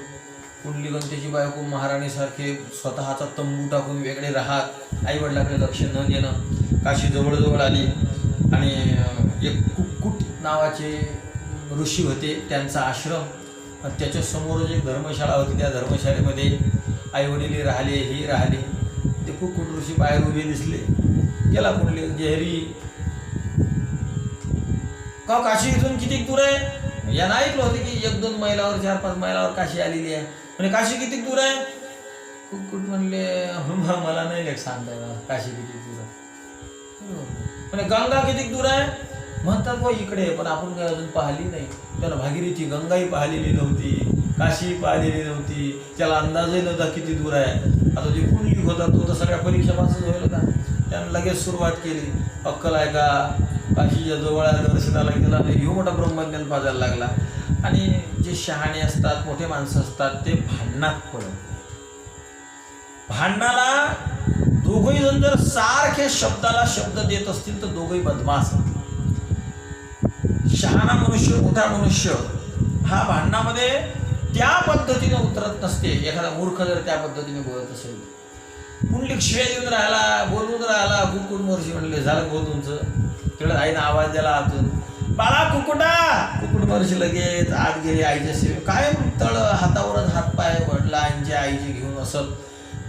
पुंडलिकन त्याची बायको महाराणीसारखे स्वतःचा तंबू टाकून वेगळे राहत, आई वडिलाकडे लक्ष न देणं. काशी जवळजवळ आली आणि एक कुक्कुट नावाचे ऋषी होते, त्यांचा आश्रम. त्याच्या समोरच एक धर्मशाळा होती. त्या धर्मशाळेमध्ये आई वडील राहिले, ही राहिले. ते कुक्कुट ऋषी बाहेर उभे दिसले. गेला पुंडलिक, जेहरी का काशी इथून किती दूर आहे. यानं ऐकलं होते की 1-2 मैलावर 4-5 मैलावर काशी आलेली आहे. म्हणजे काशी किती दूर आहे. कुक्कुट म्हणले मला नाही लेख सांगताय का काशी किती दूर आहे. म्हणजे गंगा किती दूर आहे. म्हणतात व इकडे, पण आपण काही अजून पाहिली नाही. त्याला भागीरथी गंगाही पाहिलेली नव्हती, काशीही पाहिलेली नव्हती, त्याला अंदाजही नव्हता किती दूर आहे. आता जे पुंडलिक होता तो तर सगळ्या परीक्षा पासच होईल होता. त्यानं लगेच सुरुवात केली, अक्कल आहे का, काशीच्या जवळ दर्शनाला गेला नाही, ह्यो मोठा ब्रह्मज्ञान पाजायला लागला. आणि जे शहाणे असतात, मोठे माणसं असतात, ते भांडणात पडत. भांडणाला दोघही जण जर सारखे शब्दाला शब्द देत असतील तर दोघही बदमाश. शहाणा मनुष्य, मोठा मनुष्य हा भांडणामध्ये त्या पद्धतीने उतरत नसते. एखादा मूर्ख जर त्या पद्धतीने बोलत असेल. पुंडलिक शिव्या देऊन राहिला, बोलून राहिला. कुक्कुट महर्षी म्हणले झालं बोल तुमचं. तिकडे आईनं आवाज द्याला आतून, बाळा कुक्कुटा. कुक्कुट महर्षी लगेच आत गेले आईच्या सेवे. काय तळ हातावरच हातपाय वडला आईच्या आईचे घेऊन असं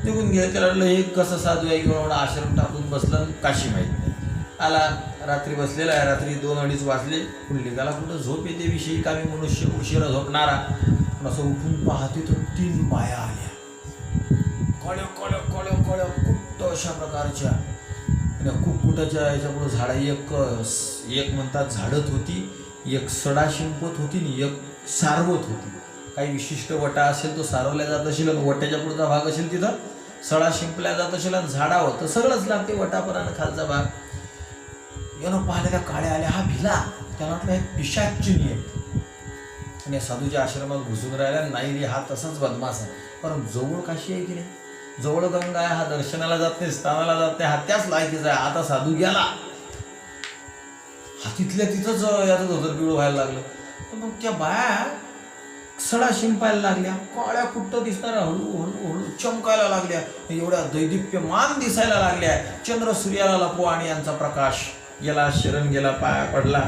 निघून गेले. त्याला वाटलं हे कसं साधू आहे किंवा एवढा आश्रम टाकून बसलं, काशी माहीत नाही. आला रात्री बसलेला आहे. रात्री 2-2:30 वाजले. पुंडलिकाला कुठं झोप येते विषयी का मी मनुष्य उशिरा झोपणारा. असं उठून पाहते तर 3 बाया आल्या, कळ्या कळ्या कळ्या कळ्या कुट्ट अशा प्रकारच्या. कुक्कुटाच्या याच्यापुढं झाडं एक म्हणतात झाडत होती, एक सडा शिंपत होती आणि एक सारवत होती. काही विशिष्ट वटा असेल तो सारवल्या जात असेल, आणि वट्याच्या पुढचा भाग असेल तिथं सडा शिंपल्या जात असेल, आणि झाडावं तर सगळंच लागते वटापरानं खालचा भाग. यानं पाहिल्या त्या काळ्या आल्या. हा भिला, त्याला वाटलं एक पिशाचिनी आहे आणि साधूच्या आश्रमात घुसून राहिला. नाही रे, हा तसाच बदमाश आहे. कारण जवळ काशी आहे की नाही, जवळ गंगा आहे. हा दर्शनाला जात नाही, स्नानाला जात नाही, हा त्याच लायकीचा आहे. आता साधू गेला, हा तिथल्या तिथंच याचं धोतर व्हायला लागलं. तर मग त्या बाया सडा शिंपायला लागल्या, काळ्या कुट्ट दिसणाऱ्या हळूहळू चमकायला लागल्या, एवढ्या दैदिप्यमान दिसायला लागल्या. चंद्र सूर्याला लपो आणि यांचा प्रकाश. गेला, शरण गेला, पाया पडला.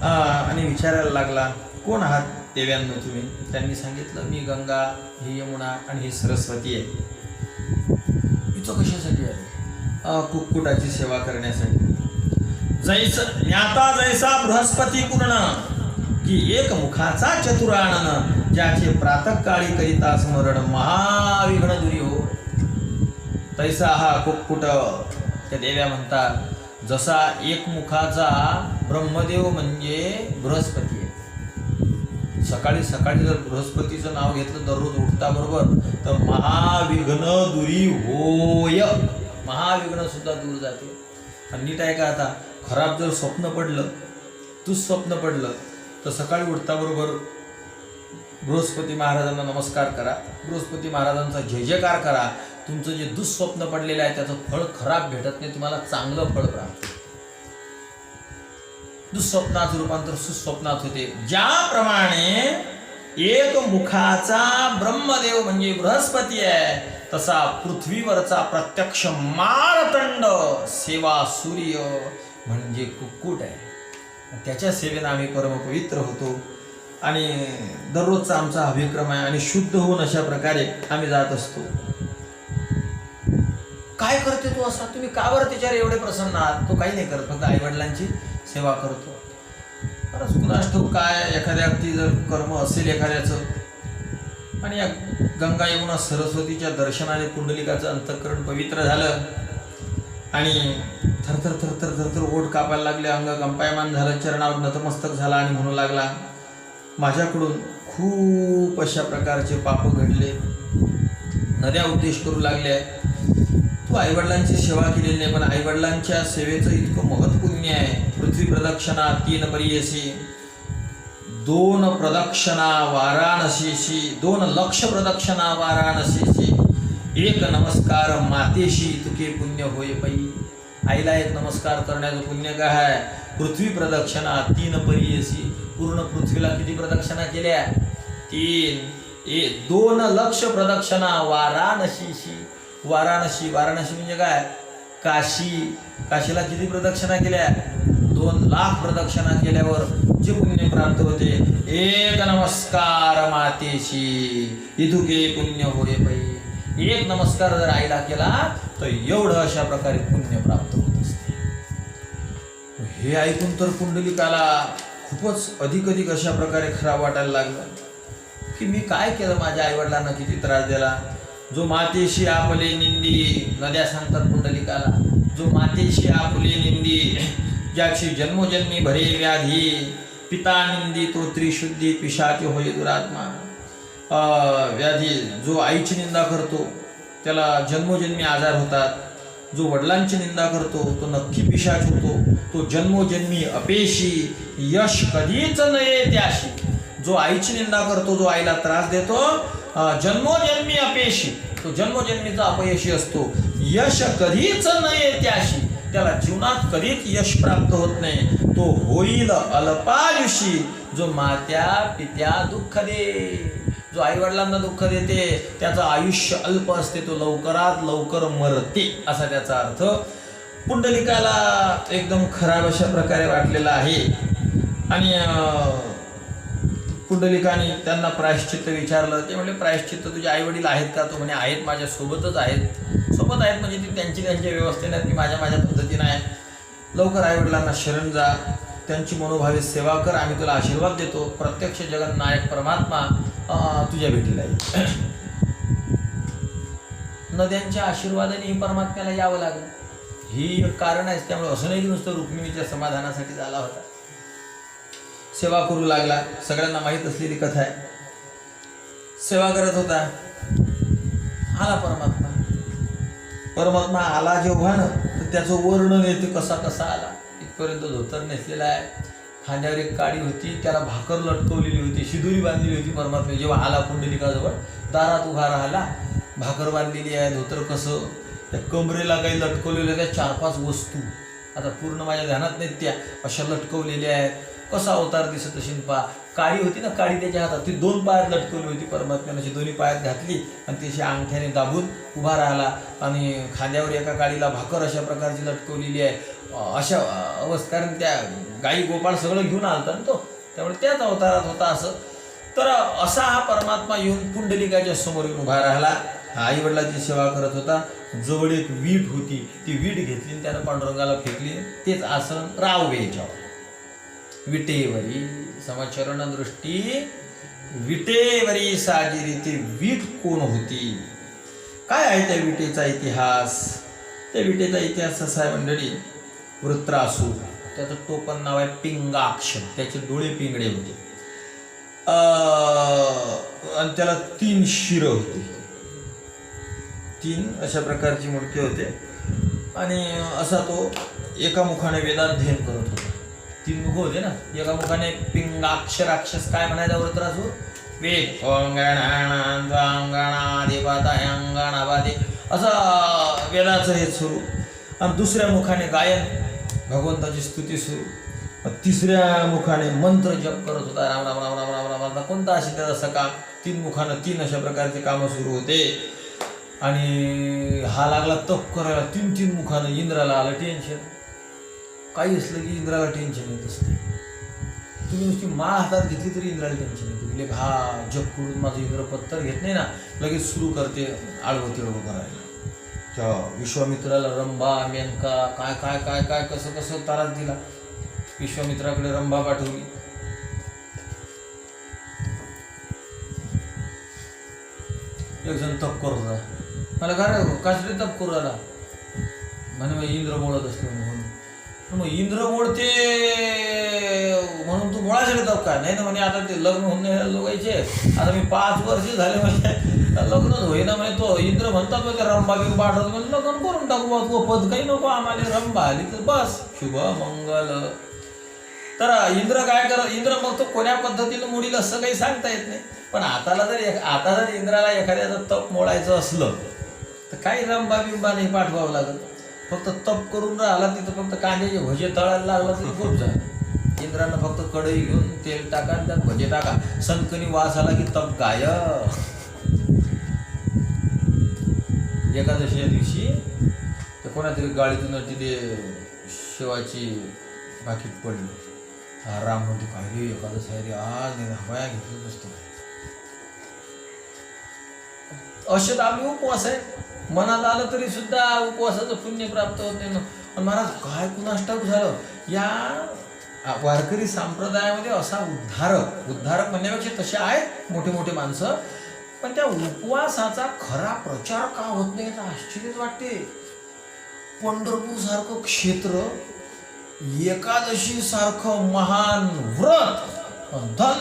आणि विचारायला लागला, कोण आहात देव्यांनो तुम्ही? त्यांनी सांगितलं, मी गंगा, ही यमुना आणि ही सरस्वती आहे. इथं कशासाठी आहे? कुक्कुटाची सेवा करण्यासाठी. ज्ञाता जैसा बृहस्पती पूर्ण, की एक मुखाचा चतुरानन, ज्याचे प्रातःकाळी करिता स्मरण महाविघ्न दुरी हो. तैसा हा कुक्कुट. त्या देव्या म्हणतात, जसा एक मुखाचा ब्रह्मदेव म्हणजे बृहस्पती आहे. सकाळी सकाळी जर बृहस्पतीचं नाव घेतलं दररोज उठता बरोबर, तर महाविघ्न दुरी होय. महाविघ्न सुद्धा दूर जाते. आणि नीट आहे का, आता खराब जर स्वप्न पडलं, दुःस्वप्न पडलं, तर सकाळी उठता बरोबर बृहस्पती महाराजांना नमस्कार करा, बृहस्पती महाराजांचा जय जयकार करा. तुमचं जे दुःस्वप्न पडलेलं आहे त्याचं फळ खराब भेटत नाही, तुम्हाला चांगलं फळ प्राप्त. दुःस्वप्नाचं रूपांतर सुस्वप्नात होते. ज्याप्रमाणे एक मुखाचा ब्रह्मदेव म्हणजे बृहस्पती आहे, तसा पृथ्वीवरचा प्रत्यक्ष मारतंड सेवा सूर्य म्हणजे कुक्कुट आहे. त्याच्या सेवेने आम्ही परमपवित्र होतो. आणि दररोजचा आमचा अभिक्रम आहे. आणि शुद्ध होऊन अशा प्रकारे आम्ही जात असतो. काय करते तू असा? तुम्ही का बरं त्याच्यावर एवढे प्रसन्न आहात? तो काही नाही करत, फक्त आई वडिलांची सेवा करतो. खरंच कुणास ठाऊक काय एखाद्या अगदी जर कर्म असेल एखाद्याचं, आणि या गंगा यमुना सरस्वतीच्या दर्शनाने पुंडलिकाचं अंतःकरण पवित्र झालं. आणि थरथर थरथर थरथर ओठ कापायला लागले, अंग कंपायमान झालं, चरणावर नतमस्तक झाला आणि म्हणू लागला, माझ्याकडून खूप अशा प्रकारचे पाप घडले. नद्या उपदेश करू लागल्या, तू आईवडिलांची सेवा केलेली नाही, पण आईवडिलांच्या सेवेचं इतकं महत् पुण्य आहे. पृथ्वी प्रदक्षिणा 3 परियसी, 2 प्रदक्षिणा वाराणसीशी, 2 लक्ष प्रदक्षिणा वाराणसीशी, 1 नमस्कार मातेशी तुके पुण्य होय पै. आईला 1 नमस्कार करण्याचं पुण्य काय आहे? पृथ्वी प्रदक्षिणा 3 परियसी, पूर्ण पृथ्वीला किती प्रदक्षिणा केल्या? 3. 2 लक्ष प्रदक्षिणा वाराणसीशी. वाराणसी म्हणजे काय? काशी. काशीला किती प्रदक्षिणा केल्या? 2 लाख प्रदक्षिणा केल्यावर जे पुण्य प्राप्त होते. 1 नमस्कार मातेशी इथुके पुण्य होय पै. 1 नमस्कार जर आईला केला तर एवढं अशा प्रकारे पुण्य प्राप्त होत असते. हे ऐकून तर पुंडलिकाला खूपच अधिक अशा प्रकारे खराब वाटायला लागलं, की मी काय केलं? माझ्या आईवडिलांना किती त्रास दिला. जो मातेशी आपले निंदी, नद्या सांगतात पुंडलिकाला, जो मातेशी आपले निंदी, ज्याची जन्मोजन्मी भरे व्याधी, पिता निंदी तो त्रिशुद्धी, पिशाची होय दुरात्मा. व्याधी, जो आईची निंदा करतो त्याला जन्मोजन्मी आजार होतात. जो वडिलांची निंदा करतो तो नक्की पिशाच होतो. तो जन्मोजन्मी अपयशी, यश कधीच नये त्याशी. जो आईची निंदा करतो, जो आईला त्रास देतो, जन्मोजन्मी अपयशी, तो जन्मोजन्मीचा अपयशी असतो. यश कधीच नये त्याशी, त्याला जीवनात कधीच यश प्राप्त होत नाही. तो होईल अल्पायुषी, जो मात्या पित्या दुःख दे. जो आईवडिलांना दुःख देते त्याचं आयुष्य अल्प असते, तो लवकरात लवकर मरते, असा त्याचा अर्थ. पुंडलिकाला एकदम खराब अशा प्रकारे वाटलेला आहे. आणि पुंडलिकाने त्यांना प्रायश्चित्त विचारलं. ते म्हणले, प्रायश्चित्त तुझे आई वडील आहेत का? तो म्हणे, आहेत, माझ्या सोबतच आहेत. सोबत आहेत म्हणजे ती त्यांच्या व्यवस्थेने, मी माझ्या पद्धतीने आहे. लवकर आई वडिलांना शरण जा, त्यांची मनोभावे सेवा कर, आम्ही तुला आशीर्वाद देतो. प्रत्यक्ष जगन्नायक परमात्मा तुझ्या भेटीला येईल. नद्यांच्या आशीर्वादाने परमात्म्याला यावं लागलं. ही एक कारण आहे. त्यामुळे असं नाही की नुसतं रुक्मिणीच्या समाधानासाठी झाला होता. सेवा करू लागला. सगळ्यांना माहीत असलेली कथा आहे. सेवा करत होता, आला परमात्मा आला जेव्हा ना, तर त्याचं वर्णन येते कसा आला. इथपर्यंत धोतर नेसलेला आहे, खांद्यावर एक काडी होती, त्याला भाकर लटकवलेली होती, शिदुरी बांधलेली होती. परमात्मा जेव्हा आला पुंडलिकाजवळ, दारात उभा राहिला, भाकर बांधलेली आहे, धोतर कसं, त्या कमरेला काही लटकवलेल्या त्या 4-5 वस्तू आता पूर्ण माझ्या ध्यानात नाहीत, त्या अशा लटकवलेल्या आहेत. कसा अवतार दिसत असेल पा. काडी होती ना, काडी त्याच्या हातात, ती 2 पायात लटकवली होती. परमात्म्याने अशी 2 पायात घातली आणि ती अशी अंगठ्याने दाबून उभा राहिला. आणि खांद्यावर एका काडीला भाकर अशा प्रकारची लटकवलेली आहे. अशा अवस्था, कारण त्या गाई गोपाळ सगळं घेऊन आलता ना तो, त्यामुळे त्याच अवतारात होता असं. तर असा हा परमात्मा येऊन पुंडलिकाच्या समोर येऊन उभा राहिला. आई वडिलांची सेवा करत होता. जवळ एक वीट होती, ती वीट घेतली आणि त्यानं पांडुरंगाला फेकली. तेच आसन राववे याच्यावर. विटेवरी समचरण दृष्टी विटेवरी साजिरी. ती वीट कोण होती, काय आहे त्या विटेचा इतिहास? त्या विटेचा इतिहास असा आहे मंडळी. वृत्रासूर, त्याचं टोपण नाव आहे पिंगाक्ष. त्याचे डोळे पिंगडे होते आणि त्याला 3 शिरं होती. 3 अशा प्रकारची मुंडके होते आणि असा तो एका मुखाने वेदाध्ययन करत होता. 3 मुख होते ना, एका मुखाने पिंगाक्ष राक्षस काय म्हणायचा वृत्रासूर, वेद अंगणाधिपतयंगणाबादे असं वेदाचं हे सुरू. आणि दुसऱ्या मुखाने गायन, भगवंताची स्तुती सुरू. तिसऱ्या मुखाने मंत्र जप करत होता, राम राम राम राम राम राम राम. कोणता असेल त्याचा सकाम. 3 मुखानं 3 अशा प्रकारचे कामं सुरू होते. आणि हा लागला तप करायला 3 मुखानं. इंद्राला आलं टेन्शन. काही असलं की इंद्राला टेन्शन येत असते. तुम्ही नुसती माळ हातात घेतली तरी इंद्राला टेन्शन येते. लेख हा जप करून माझं इंद्र पत्तर घेत नाही ना, लगेच सुरू करते आळवं तिळवं करायला. त्या विश्वामित्राला रंभा मेनका काय काय काय काय कसं कसं त्रास दिला. विश्वामित्राकडे रंभा पाठवली. एक जण तप करत होता. मला काय कासरी तप करू आला म्हणे, मग इंद्र बोलत असतो म्हणून. मग इंद्र बोलते म्हणून तू मुळासाठी तप काय नाही ना म्हणे. आता ते लग्न होऊन नाही लोकांचे, आता मी 5 वर्ष झाले म्हणजे लग्नच होईना म्हणे. तो इंद्र म्हणतात मग त्या रंभा बिंबा पाठवत म्हणजे लग्न करून टाकू बा, तू पद काही नको आम्हाला. रंभा आली तर बस शुभ मंगल. तर इंद्र काय करत, इंद्र मग तो कोण्या पद्धतीनं मोडील असं काही सांगता येत नाही. पण आता जर इंद्राला एखाद्याचं तप मोडायचं असलं तर काही रंभा बिंबा नाही पाठवावं लागत. फक्त तप करून राहिला तिथं, फक्त कांद्याचे भजे तळायला लागला तरी खूप झालं. इंद्रानं फक्त कढई घेऊन तेल टाका आणि त्यात भजे टाका, सनकणी वास आला की तप गायब. एकादशीच्या दिवशी तर कोणातरी गाडीतून तिथे शेवाची भाकीत पडली. राम म्हणतो काय रे एकादश आहे रे आज, नाही हवाया घेतलं नसतं. असे आम्ही उपवास आहे, मनात आलं तरी सुद्धा उपवासाचं पुण्य प्राप्त होत नाही ना. आणि महाराज काय कुणाष्टाक झालं या वारकरी संप्रदायामध्ये. असा उद्धारक म्हणण्यापेक्षा तसे आहेत मोठे मोठे माणसं, पण त्या उपवासाचा खरा प्रचार का होत नाही याचं आश्चर्यच वाटते. पंढरपूर सारखं क्षेत्र, एकादशी सारखं महान व्रत, धन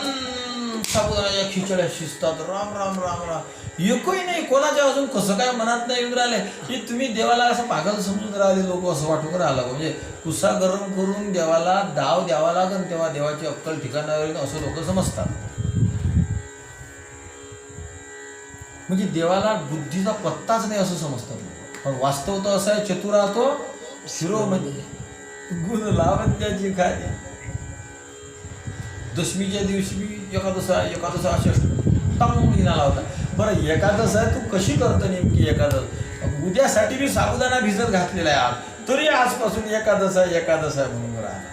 साबुदाण्याच्या खिचड्या शिजतात, राम राम राम राम. एकही नाही कोणाच्या अजून कसं काय मनात नाही येऊन राहिले की तुम्ही देवाला असं पागल समजून राहिले लोक, असं वाटून राहिलं. म्हणजे कुसा गरम करून देवाला डाव द्यावा लागेल तेव्हा देवाची अक्कल ठिकाणावर येईल असं लोक समजतात. म्हणजे देवाला बुद्धीचा पत्ताच नाही असं समजतात. पण वास्तव तर असं आहे, चतुरा तो शिरोमणी गुण लावण्याची खाली. दशमीच्या दिवशी मी एकादशा अशा टंग लिहिला होता. बरं एकादश आहे, तू कशी करतो नेमकी एकादश? उद्यासाठी मी साबुदाणा भिजत घातलेला आहे आज, तरी आजपासून एकादश आहे म्हणून राहिला.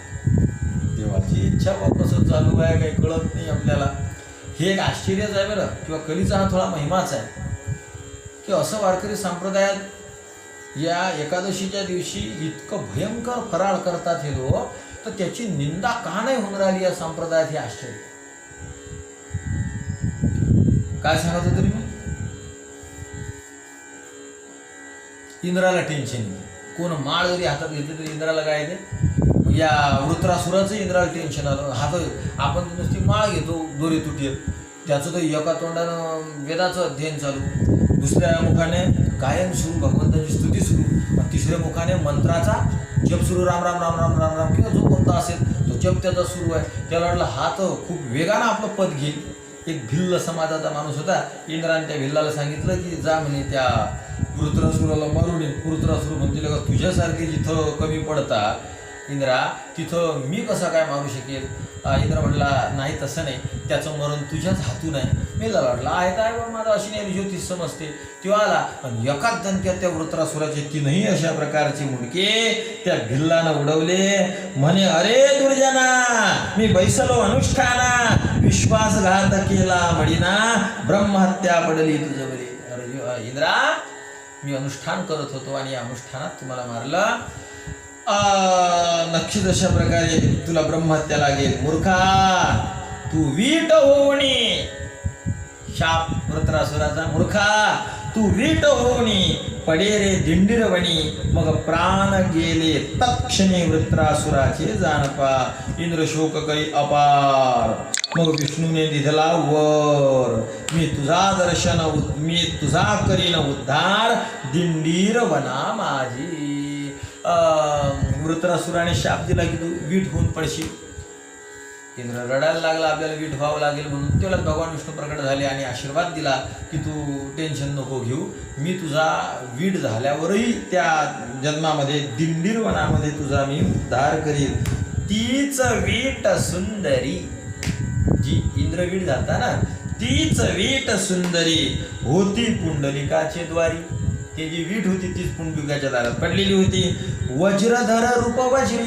देवाची इच्छा बा कसं चालू आहे काही कळत नाही आपल्याला. हे एक आश्चर्यच आहे बरं. किंवा कलीचा हा थोडा महिमाच आहे की असं वारकरी संप्रदायात या एकादशीच्या दिवशी इतकं भयंकर फराळ करतात हे लोक, तर त्याची निंदा का नाही होऊन राहिली या संप्रदायात, हे आश्चर्य. काय सांगत होतो मी? इंद्राला टेन्शन येते. कोण माळ जरी हातात घेतली तरी इंद्राला काय येते? या वृत्रासुराचं इंद्राला टेन्शन आलं. हात आपण नुसती माळ घेतो दोरी तुटीत, त्याचं तर एका तोंडानं वेदाचं अध्ययन चालू, दुसऱ्या मुखाने गायन सुरू, भगवंताची स्तुती सुरू, तिसऱ्या मुखाने मंत्राचा जप सुरू, राम राम राम राम राम राम किंवा जो कोणता असेल तो जप त्याचा सुरू आहे. त्याला वाटलं हात खूप वेगानं आपलं पद घेईल. एक भिल्ल समाजाचा माणूस होता. इंद्राने त्या भिल्लाला सांगितलं की जा म्हणे त्या वृत्रासुराला मारून ये. वृत्रासुर म्हणतील का तुझ्यासारखे जिथं कमी पडतात इंद्रा तिथं मी कसा काय मारू शकेल? इंद्र म्हणला नाही तसं नाही, त्याचं मरण तुझ्याच हातून आहे. मी वाटला आहे काय बाबा माझा अशी नाही ज्योतिष समजते. तो आला आणि एकाच दणक्यात त्या वृत्रासुराचे तीनही अशा प्रकारचे मुंडके त्या भिल्लानं उडवले. म्हणे अरे दुर्जना, मी बैसलो अनुष्ठाना, विश्वासघात केला म्हणिना, ब्रह्महत्या पडली तुझ्यावरी. अरे इंद्रा, मी अनुष्ठान करत होतो आणि या अनुष्ठानात तुम्हाला मारलं. नक्कीच अशा प्रकारे तुला ब्रह्महत्या लागेल. मूर्खा, तू वीट होऊनी, शाप वृत्रासुराचा, मूर्खा तू वीट होऊनी पडे रे दिंडीरवणी. मग प्राण गेले तत्क्षणी वृत्रासुराचे जानपा. इंद्र शोक करी अपार. मग विष्णूने दिधला वर, मी तुझा करीन उद्धार, दिंडीर वना माझी. वृत्रासुराने शाप दिला की तू वीट होऊन पडशील. इंद्र रडायला लागला, आपल्याला वीट व्हावं लागेल म्हणून. तेवढ्यात भगवान विष्णू प्रकट झाले आणि आशीर्वाद दिला की तू टेन्शन नको घेऊ, मी तुझा वीट झाल्यावरही त्या जन्मामध्ये दिंडीर वनामध्ये तुझा मी उद्धार करील. तीच वीट सुंदरी, जी इंद्रवीट झालता ना, तीच वीट सुंदरी होती पुंडलिकाचे द्वारी. ती जी वीट होती तीच पुंडलिकाच्या दारात पडलेली होती. वज्रधर रूप वज्री.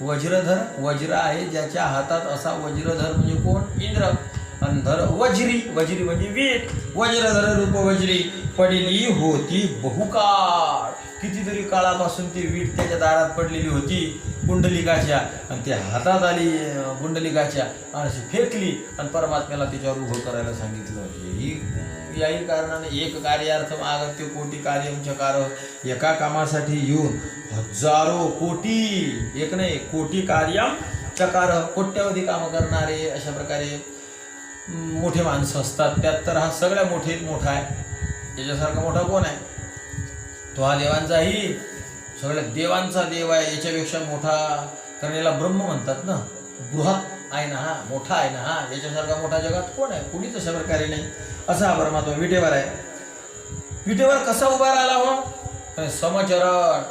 वज्रधर, वज्र आहे ज्याच्या हातात असा. वज्रधर म्हणजे कोण? इंद्र. अंधर वज्री, वज्री म्हणजे वीट. वज्रधर रूप वज्री पडली होती बहुकाळ. कितीतरी काळापासून ती वीट त्याच्या दारात पडलेली होती पुंडलिकाच्या, आणि ते हातात आली पुंडलिकाच्या आणि फेकली आणि परमात्म्याला त्याच्यावर उभं करायला सांगितलं. याही कारणाने एक कार्यार्थ आगत्य कोटी कार्यमचकार. एका कामासाठी येऊन हजारो कोटी, एक नाही कोटी कार्यम चकार, कोट्यावधी कामं करणारे अशा प्रकारे मोठे माणसं असतात. त्यात तर हा सगळ्या मोठा आहे. याच्यासारखा मोठा कोण आहे? तो हा देवांचाही, सगळ्या देवांचा देव आहे. याच्यापेक्षा मोठा, कारण याला ब्रह्म म्हणतात ना, बृहत आहे ना हा, मोठा आहे ना हा. याच्यासारखा मोठा जगात कोण आहे? कुणीच अशा प्रकारे नाही. असा हा परमात्मा विटेवर आहे. विटेवर कसा उभा राहिला हो? समचरण.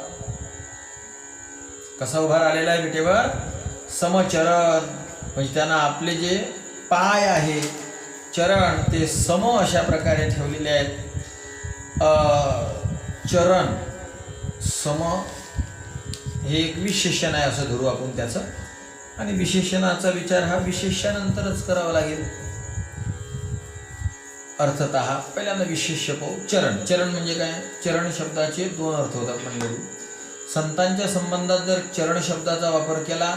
कसा उभा राहिलेला आहे विटेवर? समचरण. म्हणजे त्यांना आपले जे पाय आहे, चरण, ते सम अशा प्रकारे ठेवलेले आहेत. चरण सम हे एक विशेषण आहे असं धरू आपण त्याचं. आणि विशेषणाचा विचार हा विशेषानंतरच करावा लागेल. अर्थतः पहिल्यांदा विशेष्य पाहू. चरण. चरण म्हणजे काय? चरण शब्दाचे दोन अर्थ होतात मंडळी. संतांच्या संबंधात जर चरण शब्दाचा वापर केला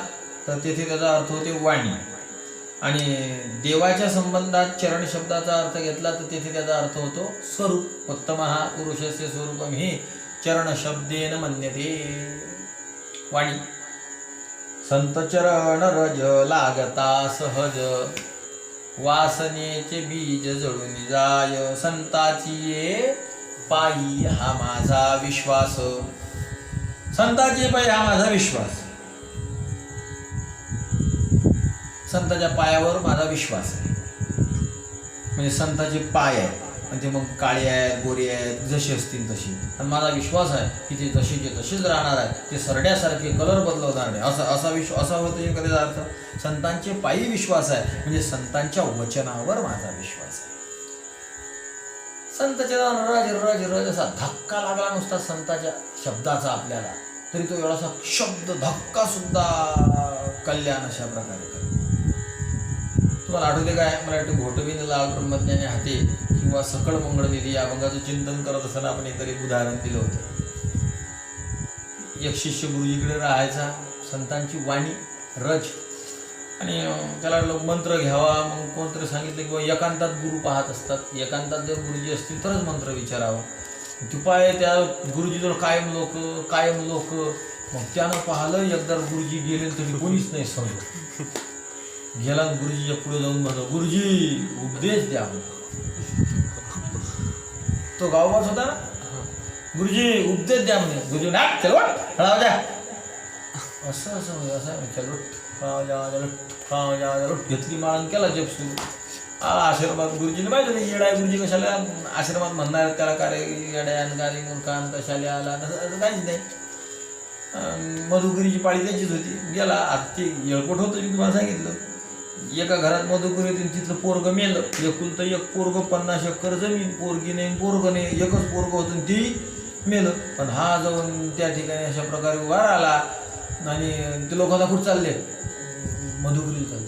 तर तेथे त्याचा अर्थ होते वाणी, आणि देवाच्या संबंधात चरण शब्दाचा अर्थ घेतला तर तेथे त्याचा अर्थ होतो स्वरूप. उत्तमः पुरुषस्य स्वरूपम हि चरण शब्देन मन्यते. वाणी. संत चरण रज लागता सहज, वासनेचे बीज जळून जाय. संताची ये पायी हा माझा विश्वास. संताची पायी हा माझा विश्वास. संताच्या पायावर माझा विश्वास आहे. म्हणजे संताचे पाय आहेत आणि ते मग काळे आहेत, गोरे आहेत, जसे असतील तसे. आणि माझा विश्वास आहे की ते जसेचे तसेच राहणार आहेत, ते सरड्यासारखे कलर बदलवणार नाही. असा होतो कधी अर्थ. संतांचे पायी विश्वास आहे म्हणजे संतांच्या वचनावर माझा विश्वास आहे. संताच्या रज असा धक्का लागला नुसता संताच्या शब्दाचा आपल्याला, तरी तो एवढासा शब्द धक्का सुद्धा कल्याण अशा प्रकारे करतो. तुम्हाला आठवते काय? मला वाटतं घोटबिन लाल ब्रह्मज्ञानी हाते किंवा सकळ मंगळनिधी या अभंगाचं चिंतन करत असताना आपण इतर एक उदाहरण दिलं होतं. एक शिष्य गुरुजीकडे राहायचा, संतांची वाणी रज, आणि त्याला लोक मंत्र घ्यावा. मग कोणतरी सांगितलं की बाबा एकांतात गुरु पाहत असतात, एकांतात जर गुरुजी असतील तरच मंत्र विचारावा. तुपाय त्या गुरुजीजवळ कायम लोक. मग त्यानं पाहिलं एकदा गुरुजी गेले तरी कोणीच नाही समजत. गेला गुरुजीच्या पुढे जाऊन म्हणतो, गुरुजी उपदेश द्या. तो गावबाज होता ना, गुरुजी उपदेश द्या म्हणे. गुरुजी ना चल खळाव द्या. असं चल घेतली माळण केला जप सुरू. आश्रमात गुरुजीने माहिती नाही येडाय गुरुजी कशाला आश्रमात म्हणणार त्याला कार्य येड्यान कार्य मूर्खान कशाला आला असं काहीच नाही. मधुकरीची पाळी त्याचीच होती. गेला आता ते येळकोट होतं मी तुम्हाला सांगितलं. एका घरात मधुकरी होती, तिथलं पोरगं मेलं. एकुलतं एक पोरगं, 50 एकर जमीन, पोरगी नाही पोरगं नाही, एकच पोरगं होतं आणि ती मेलं. पण हा जाऊन त्या ठिकाणी अशा प्रकारे उभा राहिला आणि ते लोकांना कुठं चालले, मधुकरी चालले.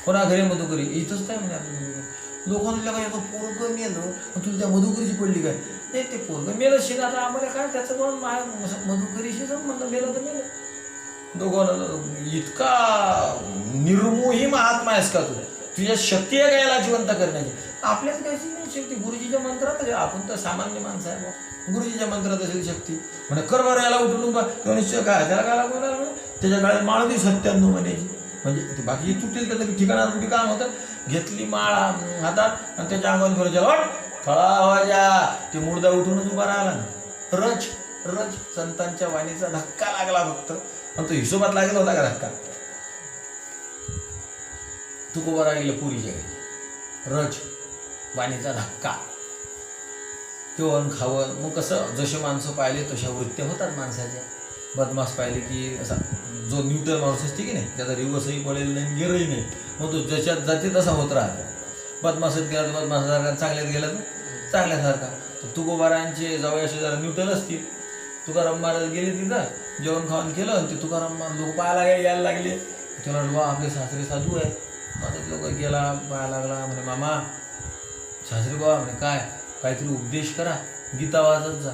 कोणा घरी मधुकरी, इथंच काय म्हणे लोकांना काय एका पोरगं मेलं तुला त्या मधुकरीची पडली काय. नाही ते पोरगं मेलं शिन, आता आम्हाला काय त्याचं कोण मधुकरीशी जर म्हणलं मेलं तर मेलं. दोघांना इतका निर्मोही महात्मा आहेस का तू, तुझ्या शक्ती आहे का याला जिवंत करण्याची. आपल्याच काहीची नाही शक्ती, गुरुजीच्या मंत्रात आहे. आपण तर सामान्य माणसं आहे, गुरुजीच्या मंत्रात असेल शक्ती. म्हणजे कर बरं याला उठून उभा, तो निश्चय काय त्याला काय लागणार. त्याच्या काळात माळ ती 97 म्हणायची. म्हणजे बाकी तुटेल तर ठिकाणावर कुठे काम होतं. घेतली माळ हातात आणि त्याच्या अंगावर फिरायच्या वाट फळा व्हायच्या. ते मुर्दा उठूनच उभा राहिला ना. रज रज संतांच्या वाणीचा धक्का लागला फक्त, पण तो हिशोबात लागेल होता का धक्का. तू उभा राहिला पुरीच्या घरी, रज वाणीचा धक्का. जेवण खावण मग कसं, जसे माणसं पाहिले तशा वृत्त्या होतात माणसाच्या. बदमाश पाहिले की असा जो न्यूट्रल माणूस असते की नाही, त्याचा रिवर्सही पडेल नाही गेरही नाही, मग तो ज्याच्यात जाते तसा होत राहतो. बदमाशात गेला तर बदमाशासारखा, चांगल्यात गेला तर चांगल्यासारखा. तर तुकोबारांचे जावई असे जरा न्यूट्रल असतील. तुकाराम महाराज गेले तिथं, जेवण खावण केलं आणि ते तुकाराम लोक पाहायला यायला लागले. त्याला वा आपले सासरे साधू आहे. आता लोक गेला पाहायला लागला, म्हणे मामा सासरे बाबा म्हणे काय काहीतरी उपदेश करा, गीता वाचत जा.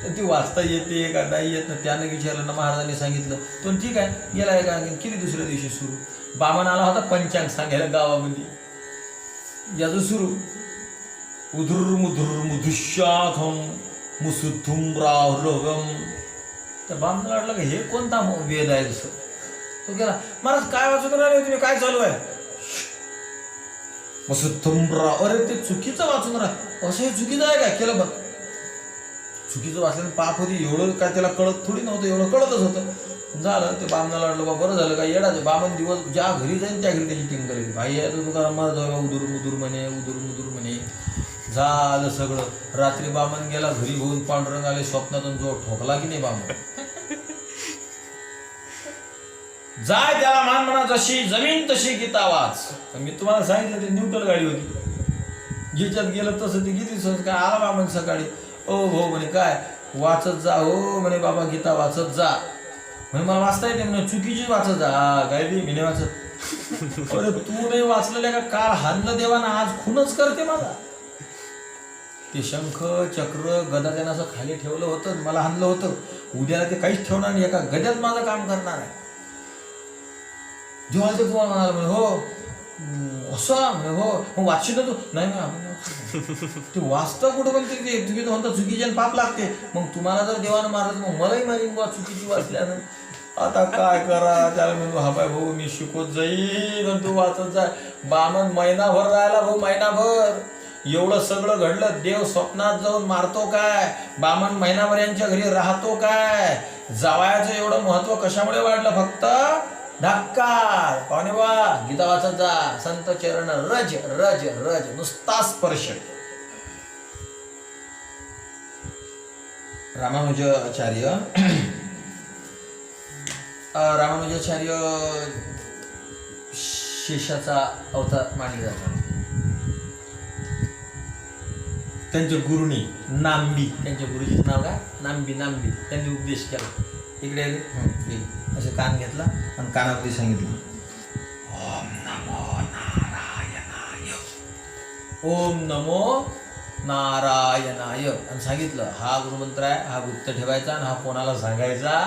तर ती वाचता येते का नाही येत ना, त्यानं विचारलं ना, महाराजांनी सांगितलं तो ठीक आहे. गेला आहे का केली दुसऱ्या दिवशी सुरू. बामण आला होता पंचांग सांगायला गावामध्ये. याचं सुरू उधुर्मुधुर मुधुशाखम मुसुद्धुम राहुरगम. तर बामणाला वाटलं का हे कोणता वेद आहे दुसरं. तो गेला, महाराज काय वाचत राहिले तुम्ही, काय चालू आहे. मुसुद्धुम राव, अरे ते चुकीचं वाचून राहा. असं हे चुकीचं आहे काय केलं बघ. चुकीचं वाचल्यानं पाप होती, एवढं काय त्याला कळत थोडी नव्हतं, एवढं कळतच होतं. झालं ते बामणाला वाटलं बा बरं झालं काय येडाचं. बामण दिवस ज्या घरी जाईन त्या घरी त्याची टीम करेल. भाई आहे तो तुकाराम महाराज उदूर मुदूर म्हणे, उदूर मुदूर म्हणे. झालं सगळं. रात्री बामण गेला घरी, होऊन पांडुरंग आले स्वप्नातून, जो ठोकला की नाही बामण. जाय त्याला मान म्हणा, जशी जमीन तशी गीता वाच. मी तुम्हाला सांगितलं ते न्यूट्रल गाडी होती, ज्याच्यात गेलं तसं ते किती सहज. काय आला बामण सकाळी, ओ हो म्हणे काय वाचत जा, हो म्हणे बाबा गीता वाचत जा. म्हणे मला वाचता येते म्हणे, चुकीची वाचत जा. काय बी मी नाही वाचत. अरे तू नाही वाचलेल्या का, काल हाणलं देवाना आज खूनच करते मला. ते शंख चक्र गदा त्यानं असं खाली ठेवलं होतं, मला हाणलं होतं. उद्याला ते काहीच ठेवणार नाही, एका गद्यात माझं काम करणार आहे. जेव्हा ते तुम्हाला म्हणाला म्हणे हो असं म्हणे, हो मग वाचशील तू नाही ते वाचतं कुठं. पण ते तुम्ही तर म्हणता चुकीचे पाप लागते. मग तुम्हाला जर देवानं मारत मग मलाही मारीन बा चुकीची वाचल्यानं. आता काय करा. त्याला म्हणतो हा बाय भाऊ मी शिकवत जाईन आणि तू वाचत जाय. बामण महिनाभर राहिला भाऊ, महिनाभर. एवढं सगळं घडलं, देव स्वप्नात जाऊन मारतो काय, बामण महिनाभर यांच्या घरी राहतो काय. जावयाचं एवढं महत्व कशामुळे वाढलं, फक्त धक्का. पाहुणे बा गीता वाचत जा, संत चरण रज रज रज, नुसता स्पर्श. रामानुजाचार्य शेषाचा अवतार मानले जातात. त्यांच्या गुरुनी नांबी, त्यांच्या गुरुजीचं नाव काय नांबी, नांबी. त्यांनी उपदेश केला. इकडे असे कान घेतला आणि कानावरती सांगितलं ओम नमो नारायणाय, ओम नमो नारायणाय. आणि सांगितलं हा गुरुमंत्र आहे, हा गुप्त ठेवायचा आणि हा कोणाला सांगायचा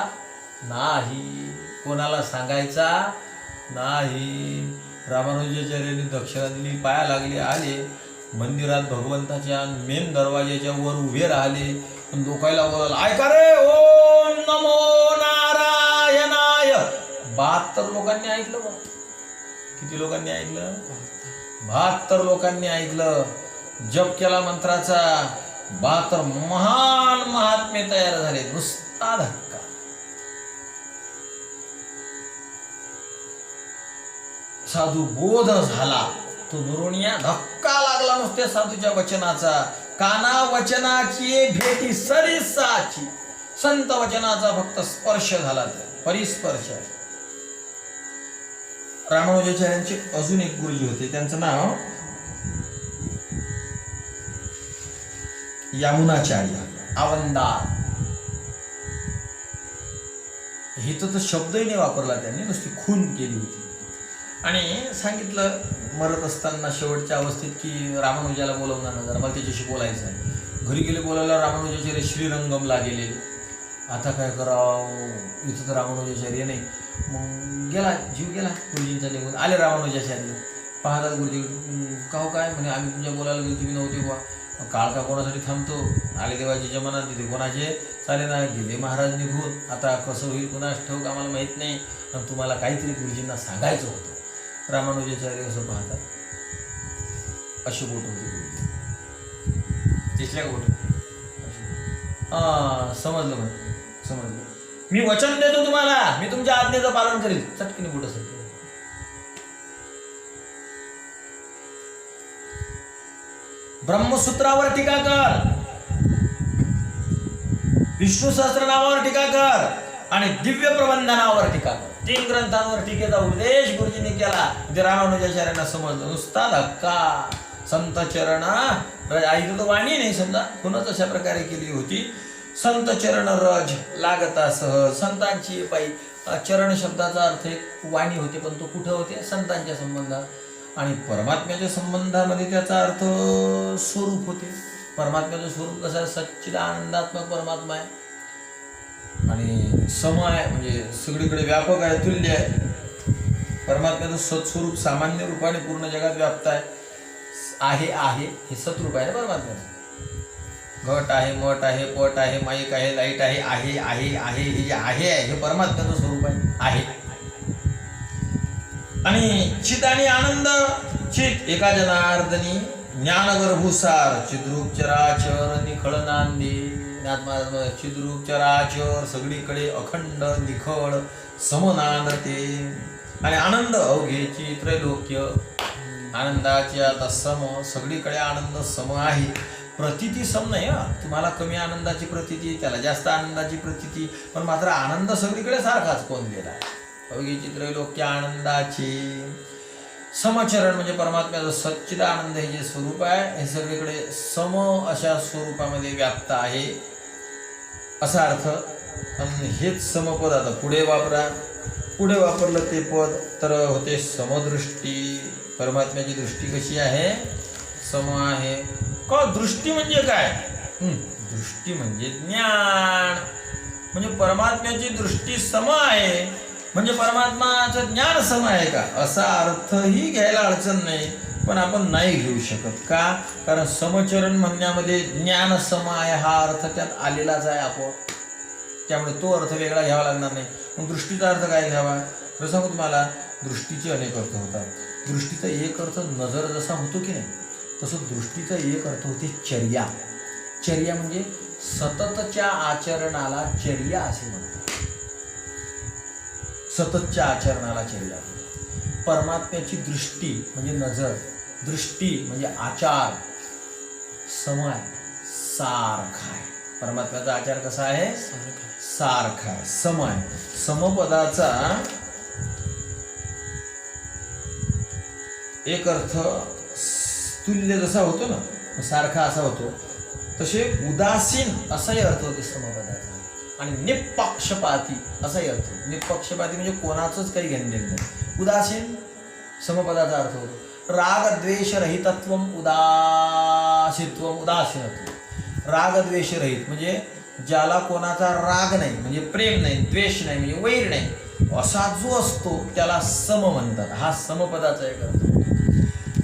नाही, कोणाला सांगायचा नाही. रामानुजाचार्यांनी दक्षिणा दिली, पाया लागले, आले मंदिरात भगवंताच्या मेन दरवाजाच्या वर उभे राहिले. लोकायला बोलायला ऐका रे ओम नमो नारायणाय. 72 लोकांनी ऐकलं बा. किती लोकांनी ऐकलं, 72 लोकांनी ऐकलं. जप केला मंत्राचा, 72 महान महात्मे तयार झाले. नुसता धक्का. साधू बोध झाला. तो नुरोनिया धक्का लागला नुसत्या साधूच्या वचनाचा. काना वचनाची भेटी सरिसाची. संत वचनाचा फक्त स्पर्श झाला तर परिस्पर्श. रामानुजाचार्यांचे अजून एक गुरुजी होते, त्यांचं नाव यामुनाचार्य आवंदार. हे तर शब्दही नाही वापरला त्यांनी, नुसती खून केली होती. आणि सांगितलं मरत असताना शेवटच्या अवस्थेत की रामानुजाला बोलवणार ना, जरा मला त्याच्याशी बोलायचं आहे. घरी गेले, बोलायला रामानुजाचार्य श्रीरंगमला गेले. आता काय करावं, इथं तर रामानुजाचार्य नाही. मग गेला, जीव गेला गुरुजींचा निघून. आले रामानुजाचार्य, पाहतात गुरुजी. का हो काय म्हणे, आम्ही तुमच्या बोलायला गेलो, तुम्ही नव्हते बुवा. काळ का कोणासाठी थांबतो, आले देवाची जमाना, तिथे कोणाचे चाले ना, गेले महाराज निघून. आता कसं होईल कुणास ठाऊक, आम्हाला माहीत नाही. आणि तुम्हाला काहीतरी गुरुजींना सांगायचं होतं. रामानुजाचार्य असं पाहतात, अशी बोट होती तिथल्या बोट. समजलं म्हणे, समजलं. मी वचन देतो तुम्हाला, मी तुमच्या आज्ञेचं पालन करील. चटकीने बोट असेल. ब्रह्मसूत्रावर टीका कर, विष्णू सहस्त्रनामावर टीका कर आणि दिव्य प्रबंधनावर टीका कर. 3 ग्रंथांवर टीकेचा उपदेश गुरुजींनी केला. ते रामानुजाचार्यांना समजलं. नुसता धक्का. संत चरण आई तर वाणी नाही समजा, पुन्हा अशा प्रकारे केली होती. संत चरण रज लागता सहज. संतांची पायी. चरण शब्दाचा अर्थ एक वाणी होते, पण तो कुठं होते, संतांच्या संबंधात. आणि परमात्म्याच्या संबंधामध्ये त्याचा अर्थ स्वरूप होते. परमात्म्याचं स्वरूप कसं आहे, सच्चिदानंदात्मक परमात्मा आहे. आणि सम आहे, म्हणजे सगळीकडे व्यापक आहे, तुल्य आहे. परमात्म्याचं सत्स्वरूप सामान्य रूपाने पूर्ण जगात व्याप्त आहे. आहे हे सत्रूप आहे ना परमात्म्याचं. घट आहे, मठ आहे, पट आहे, माईक आहे, लाईट आहे. हे जे आहे हे परमात्म्याचं स्वरूप आहे. आणि चित आणि आनंद. चित एका जनार्दनी, ज्ञानगर्भुसार, चिद्रूप चराचर निखळ नांदे. चिद्रूप चराचर सगळीकडे अखंड निखळ समनांदते. आणि आनंद अवघेची त्रैलोक्य. आनंदाची आता सम, सगळीकडे आनंद सम आहे. प्रतीती सम नाही. तुम्हाला कमी आनंदाची प्रतीती, त्याला जास्त आनंदाची प्रतीती, पण मात्र आनंद सगळीकडे सारखाच कोण दिला आहे. अवघेची त्रैलोक्य आनंदाची. समचरण म्हणजे परमात्म्याचं सच्चिदानंद हे जे स्वरूप आहे, हे सगळीकडे सम अशा स्वरूपामध्ये व्याप्त आहे, असा अर्थ. आणि हेच समपद आता पुढे वापरा. पुढे वापरलं ते पद तर होते समदृष्टी. परमात्म्याची दृष्टी कशी आहे, सम आहे. का दृष्टी म्हणजे काय, दृष्टी म्हणजे ज्ञान. म्हणजे परमात्म्याची दृष्टी सम आहे, म्हणजे परमात्माचं ज्ञान सम आहे का, असा अर्थही घ्यायला अडचण नाही. पण आपण नाही घेऊ शकत. का, कारण समचरण म्हणण्यामध्ये ज्ञान सम आहे हा अर्थ त्यात आलेलाच आहे आपोआप. त्यामुळे तो अर्थ वेगळा घ्यावा लागणार नाही. मग दृष्टीचा अर्थ काय घ्यावा, तर सांगू तुम्हाला. दृष्टीचे अनेक अर्थ होतात. दृष्टीचा एक अर्थ नजर जसा होतो की नाही, तसं दृष्टीचा एक अर्थ होते चर्या. चर्या म्हणजे सततच्या आचरणाला चर्या असे म्हणतात. सततच्या आचरणाला चर्या. परमात्म्याची दृष्टी म्हणजे नजर, दृष्टी म्हणजे आचार, समय सारखा आहे. परमात्म्याचा आचार कसा आहे, सारखा आहे. समय, समपदाचा एक अर्थ तुल्य जसा होतो ना, सारखा असा होतो, तसे उदासीन असाही अर्थ होते समपदाचा. आणि निपक्षपाती असाही अर्थ. निपक्षपाती म्हणजे कोणाचंच काही घेणं देणं नाही. उदासीन समपदाचा अर्थ होतो. राग द्वेष रहितत्व उदासीत्व उदासीनत्व. राग द्वेष रहित म्हणजे ज्याला कोणाचा राग नाही, म्हणजे प्रेम नाही, द्वेष नाही, म्हणजे वैर नाही, असा जो असतो त्याला सम म्हणतात. हा समपदाचा एक अर्थ.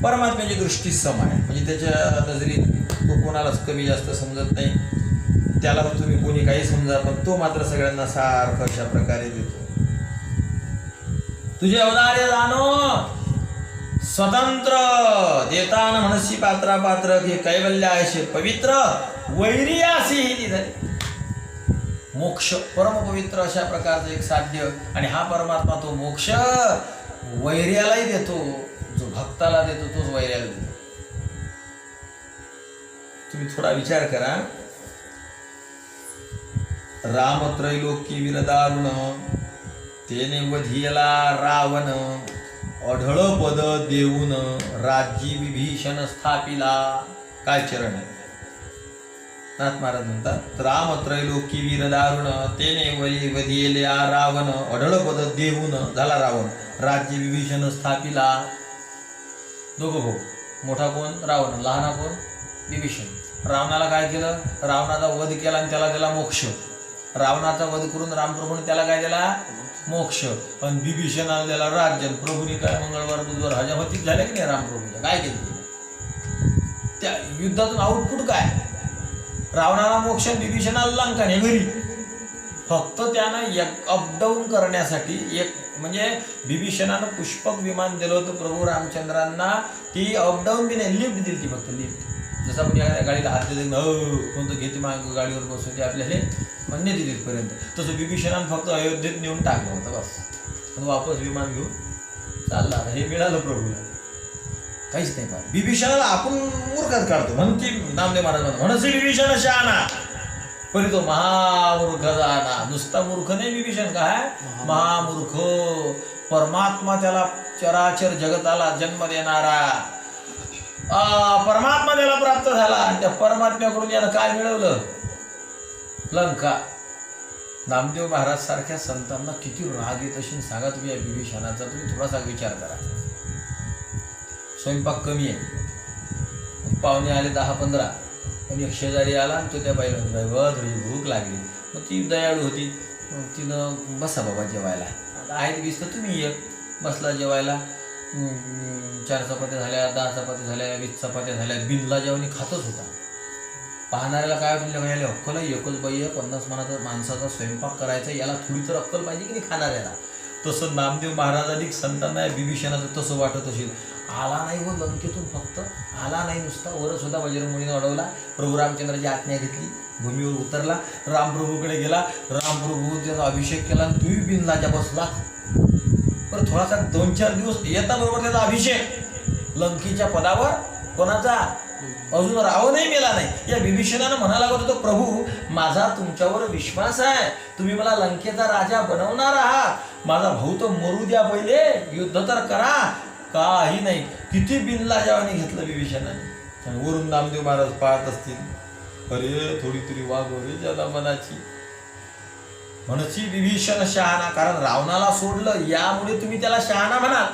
परमात्म्याची दृष्टी सम आहे, म्हणजे त्याच्या नजरेत तो कोणालाच कमी जास्त समजत नाही. त्याला तुम्ही कोणी काही समजा, पण तो मात्र सगळ्यांना सारखं अशा प्रकारे देतो. तुझे अवतारे जाणो स्वतंत्र, देताना मनसी पात्रा पात्र, हे कैवल्य आहे पवित्र, वैरी असे ही निधन. मोक्ष परमपवित्र अशा प्रकारचं एक साध्य. आणि हा परमात्मा तो मोक्ष वैर्यालाही देतो. जो भक्ताला देतो तोच वैर्याला देतो. तुम्ही थोडा विचार करा. रामत्रैलोकी विरदारुण तेने वधियला रावण अढळ पद देऊन राज्य विभीषण स्थापिला. काय चरण आहे. नाथ महाराज म्हणतात रामत्रैलोकी वीरदारुण तेने वधियला रावण अढळ पद देऊन झाला रावण राज्य विभीषण स्थापिला. दोघं भाऊ, मोठा कोण रावण, लहाना कोण विभीषण. रावणाला काय केलं, रावणाचा वध केला आणि त्याला दिला मोक्ष. रावणाचा वध करून रामप्रभूने त्याला काय दिला, मोक्ष. आणि विभीषणाला दिला राज्य. प्रभूने काय मंगळवार बुधवार हजामतीत झाल्या की नाही रामप्रभूच्या, काय केलं त्या युद्धातून आउटपुट काय, रावणाला मोक्ष, विभीषणाला लंका ने घरी. फक्त त्यानं एक अपडाऊन करण्यासाठी एक म्हणजे विभीषणानं पुष्पक विमान दिलं होतं प्रभू रामचंद्रांना. ती अपडाऊन बी नाही, लिफ्ट दिली ती, फक्त लिफ्ट. जसं आपण या गाडीला हात देते कोणतं घेते माग गाडीवर बसवते आपल्याला म्हणणे दिली तिथपर्यंत, तसं विभीषणानं फक्त अयोध्येत नेऊन टाकलं होतं बस. पण वापस विमान घेऊन चालला. हे मिळालं प्रभूला, काहीच नाही पाहिजे. विभीषणाला आपण मूर्खात काढतो. म्हणून की नामदेव महाराज म्हणून विभीषण शहाणा परी तो महामूर्ख जाना. नुसता मूर्ख नाही विभीषण, काय महामूर्ख. परमात्मा त्याला चराचर जगताला जन्म देणारा परमात्मा त्याला प्राप्त झाला. आणि त्या परमात्म्याकडून यानं काय मिळवलं, लंका. नामदेव महाराज सारख्या संतांना किती राग येत असेल सांगा तुम्ही या विभीषणाचा. तुम्ही थोडासा विचार करा. स्वयंपाक कमी आहे, पाहुणे आले 10-15, पण एक शेजारी आला आणि तो त्या बाईला थोडी भूक लागली. मग ती दयाळू होती, तिनं बसा बाबा जेवायला, आहेत 20 तर तुम्ही एक. बसला जेवायला. 4 चपात्या झाल्या, 10 चपात्या झाल्या, 20 चपात्या झाल्या. बिनला जेवणी खातच होता. पाहणाऱ्याला काय वाटलं, याला अक्कल आहे, एकच बाई आहे, 50 मनाचा माणसाचा स्वयंपाक करायचा, याला थोडी तर अक्कल पाहिजे की नाही खाणाऱ्याला. तसं नामदेव महाराजांनी संतांना विभीषणाचं तसं वाटत असेल. आला नाही हो लंकेतून, फक्त आला नाही नुसता, वरच होता, बजरंगबलीने अडवला. प्रभू रामचंद्राची आज्ञा घेतली, भूमीवर उतरला, रामप्रभूकडे गेला. रामप्रभू त्याचा अभिषेक केला आणि तूही बिनलाजा बसला. पण थोडासा 2-4 दिवस येता बरोबर त्याचा अभिषेक लंकेच्या पदावर. कोणाचा, अजून रावणही मेला नाही. या विभीषणानं म्हणायला लागत होतं, प्रभू माझा तुमच्यावर विश्वास आहे, तुम्ही मला लंकेचा राजा बनवणार आहात. माझा भाऊ तर मरू द्या पहिले, युद्ध तर करा. काही नाही, किती बिनलाजावाने घेतलं विभीषणाने. आणि वरून नामदेव महाराज पाहत असतील, अरे थोडी तरी वाघ रे ज्याला मनाची. म्हणची विभीषण शहाणा, कारण रावणाला सोडलं यामुळे तुम्ही त्याला शहाणा म्हणाल.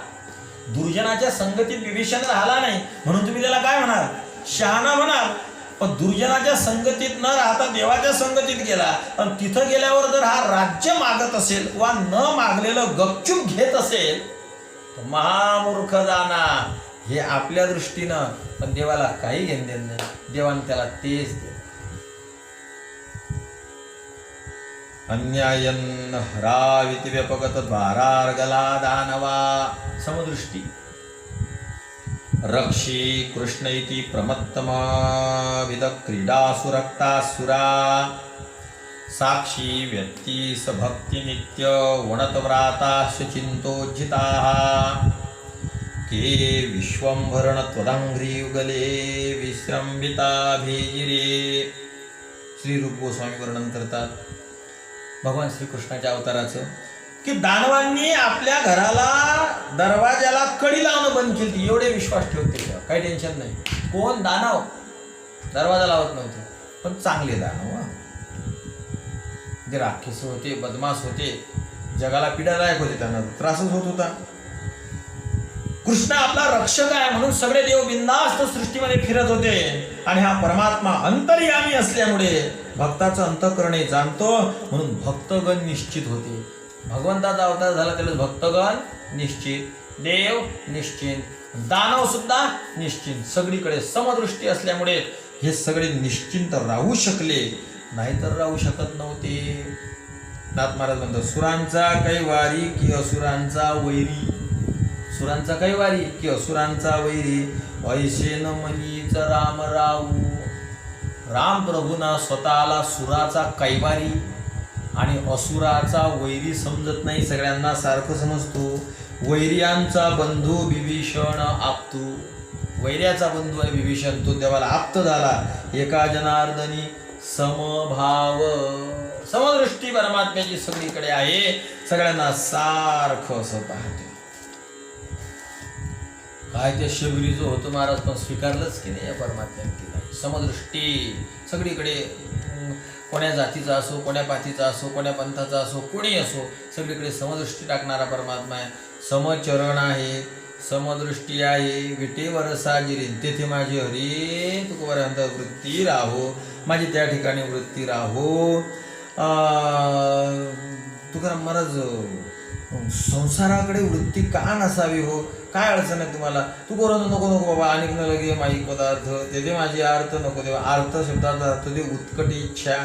दुर्जनाच्या संगतीत विभीषण राहिला नाही म्हणून तुम्ही त्याला काय म्हणाल, शहाणा म्हणाल. पण दुर्जनाच्या संगतीत न राहता देवाच्या संगतीत गेला, पण तिथं गेल्यावर जर हा राज्य मागत असेल वा न मागलेलं गपचूप घेत असेल तर महामूर्ख जाना. हे आपल्या दृष्टीनं, पण देवाला काही घेणं देणं नाही. देवाने त्याला तेच दिलं. अन्यायन हराविति व्यपगत द्वारार्गला दानवा समदृष्टी रक्षी कृष्ण इति प्रमत्तमविद क्रीडासुरक्तासुरा साक्षी व्यक्ती सभक्ति नित्य वणतव्राताश्च चिन्तोज्झिताः के विश्वंभरण त्वदंघ्रियुगले विश्रंबिताभिजिरे. श्री रूप गोस्वामी वर्णन करतात भगवान श्रीकृष्णाच्या अवताराचं, की दानवांनी आपल्या घराला दरवाजाला कडी लावणं बंद केली. एवढे विश्वास ठेवते, काही टेन्शन नाही. कोण, दानव दरवाजा लावत नव्हते, पण चांगले दानव. जे राक्षस होते, बदमाश होते, जगाला पीडादायक होते, त्यांना त्रासच होत होता. कृष्ण आपला रक्षक आहे म्हणून सगळे देव बिनधास्त सृष्टीमध्ये फिरत होते. आणि हा परमात्मा अंतर्यामी असल्यामुळे भक्ताचं अंतःकरण जाणतो, म्हणून भक्तगण निश्चित होते. भगवंताचा अवतार झाला त्याला भक्तगण निश्चित, देव निश्चित, दानव सुद्धा निश्चित. सगळीकडे समदृष्टी असल्यामुळे हे सगळे निश्चिंत राहू शकले, नाहीतर राहू शकत नव्हते. नाथ महाराज म्हणतात, सुरांचा कैवारी की असुरांचा वैरी. सुरांचा कैवारी की असुरांचा वैरी, ऐसे न म्हणीच राम राऊ. राम प्रभूना स्वतःला सुराचा कैवारी आणि असुराचा वैरी समजत नाही. सगळ्यांना सारखं समजतो. वैर्यांचा बंधू विभीषण आप्तू. वैर्याचा बंधू आहे विभीषण, तो देवाला आप्त झाला. एका जनार्दनी समभाव, समदृष्टी परमात्म्याची सगळीकडे आहे, सगळ्यांना सारखं असं पाहते. काय त्या शबरीचं होतं महाराज, पण स्वीकारलंच की नाही या परमात्म्याने केलं. समदृष्टी सगळीकडे, कोण्या जातीचा असो, कोण्या पातीचा असो, कोण्या पंथाचा असो, कोणी असो, सगळीकडे समदृष्टी टाकणारा परमात्मा आहे. समचरण आहे, समदृष्टी आहे, विटेवर साजिरीन तेथे माझी हरी तुकोपर्यंत वृत्ती राहो, माझी त्या ठिकाणी वृत्ती राहो. तुकाराम महाराज, संसाराकडे वृत्ती का नसावी हो, काय अडचण आहे तुम्हाला? तू करून नको नको बाबा, अनेक न लगे माईक पदार्थ तेथे माझी अर्थ नको देवा. अर्थ शब्दाचा अर्थ दे उत्कट इच्छा,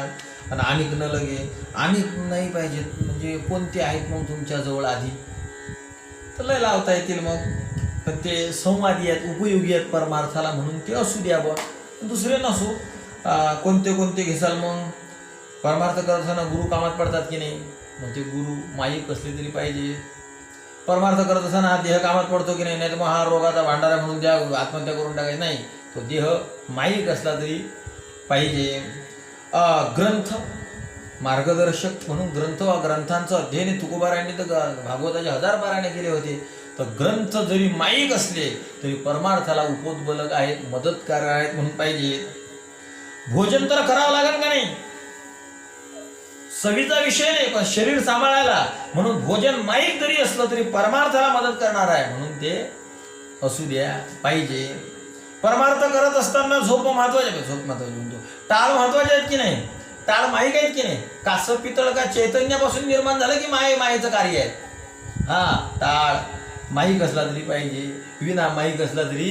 आणि अनेक न लगे, अनेक नाही पाहिजेत. म्हणजे कोणते आहेत मग तुमच्याजवळ आधी? तर लय लावता येतील मग, पण ते संवादी आहेत, उपयोगी आहेत परमार्थाला, म्हणून ते असू द्या बा, दुसरे नसो. कोणते कोणते घेसाल मग? परमार्थ करत असताना गुरु कामात पडतात की नाही? मग ते गुरु माईक असले तरी पाहिजे. परमार्थ करत असताना हा देह कामात पडतो की नाही? नाही तर मग हा रोगाचा भांडारा म्हणून द्या, आत्महत्या करून टाकायची नाही. तो देह माईक असला तरी पाहिजे. ग्रंथ मार्गदर्शक म्हणून ग्रंथ, ग्रंथांचं अध्ययन तुकोबारायांनी तर भागवताचे 1000 पारायणे केले होते. तर ग्रंथ जरी माईक असले तरी परमार्थाला उपोद्बलक आहेत, मदतकार आहेत म्हणून पाहिजे. भोजन तर करावं लागेल का नाही? सवीचा विषय नाही, पण शरीर सांभाळायला म्हणून भोजन माईक जरी असलं तरी परमार्थाला मदत करणार आहे म्हणून ते असू द्या पाहिजे. परमार्थ करत असताना झोप महत्वाची, झोप महत्वाची म्हणतो, टाळ महत्वाचे आहेत की नाही? टाळ माईक आहेत की नाही? कासव पितळ का चैतन्यापासून निर्माण झालं की मायेचं कार्य आहे. हा, टाळ माईक असला तरी पाहिजे, विना माईक असला तरी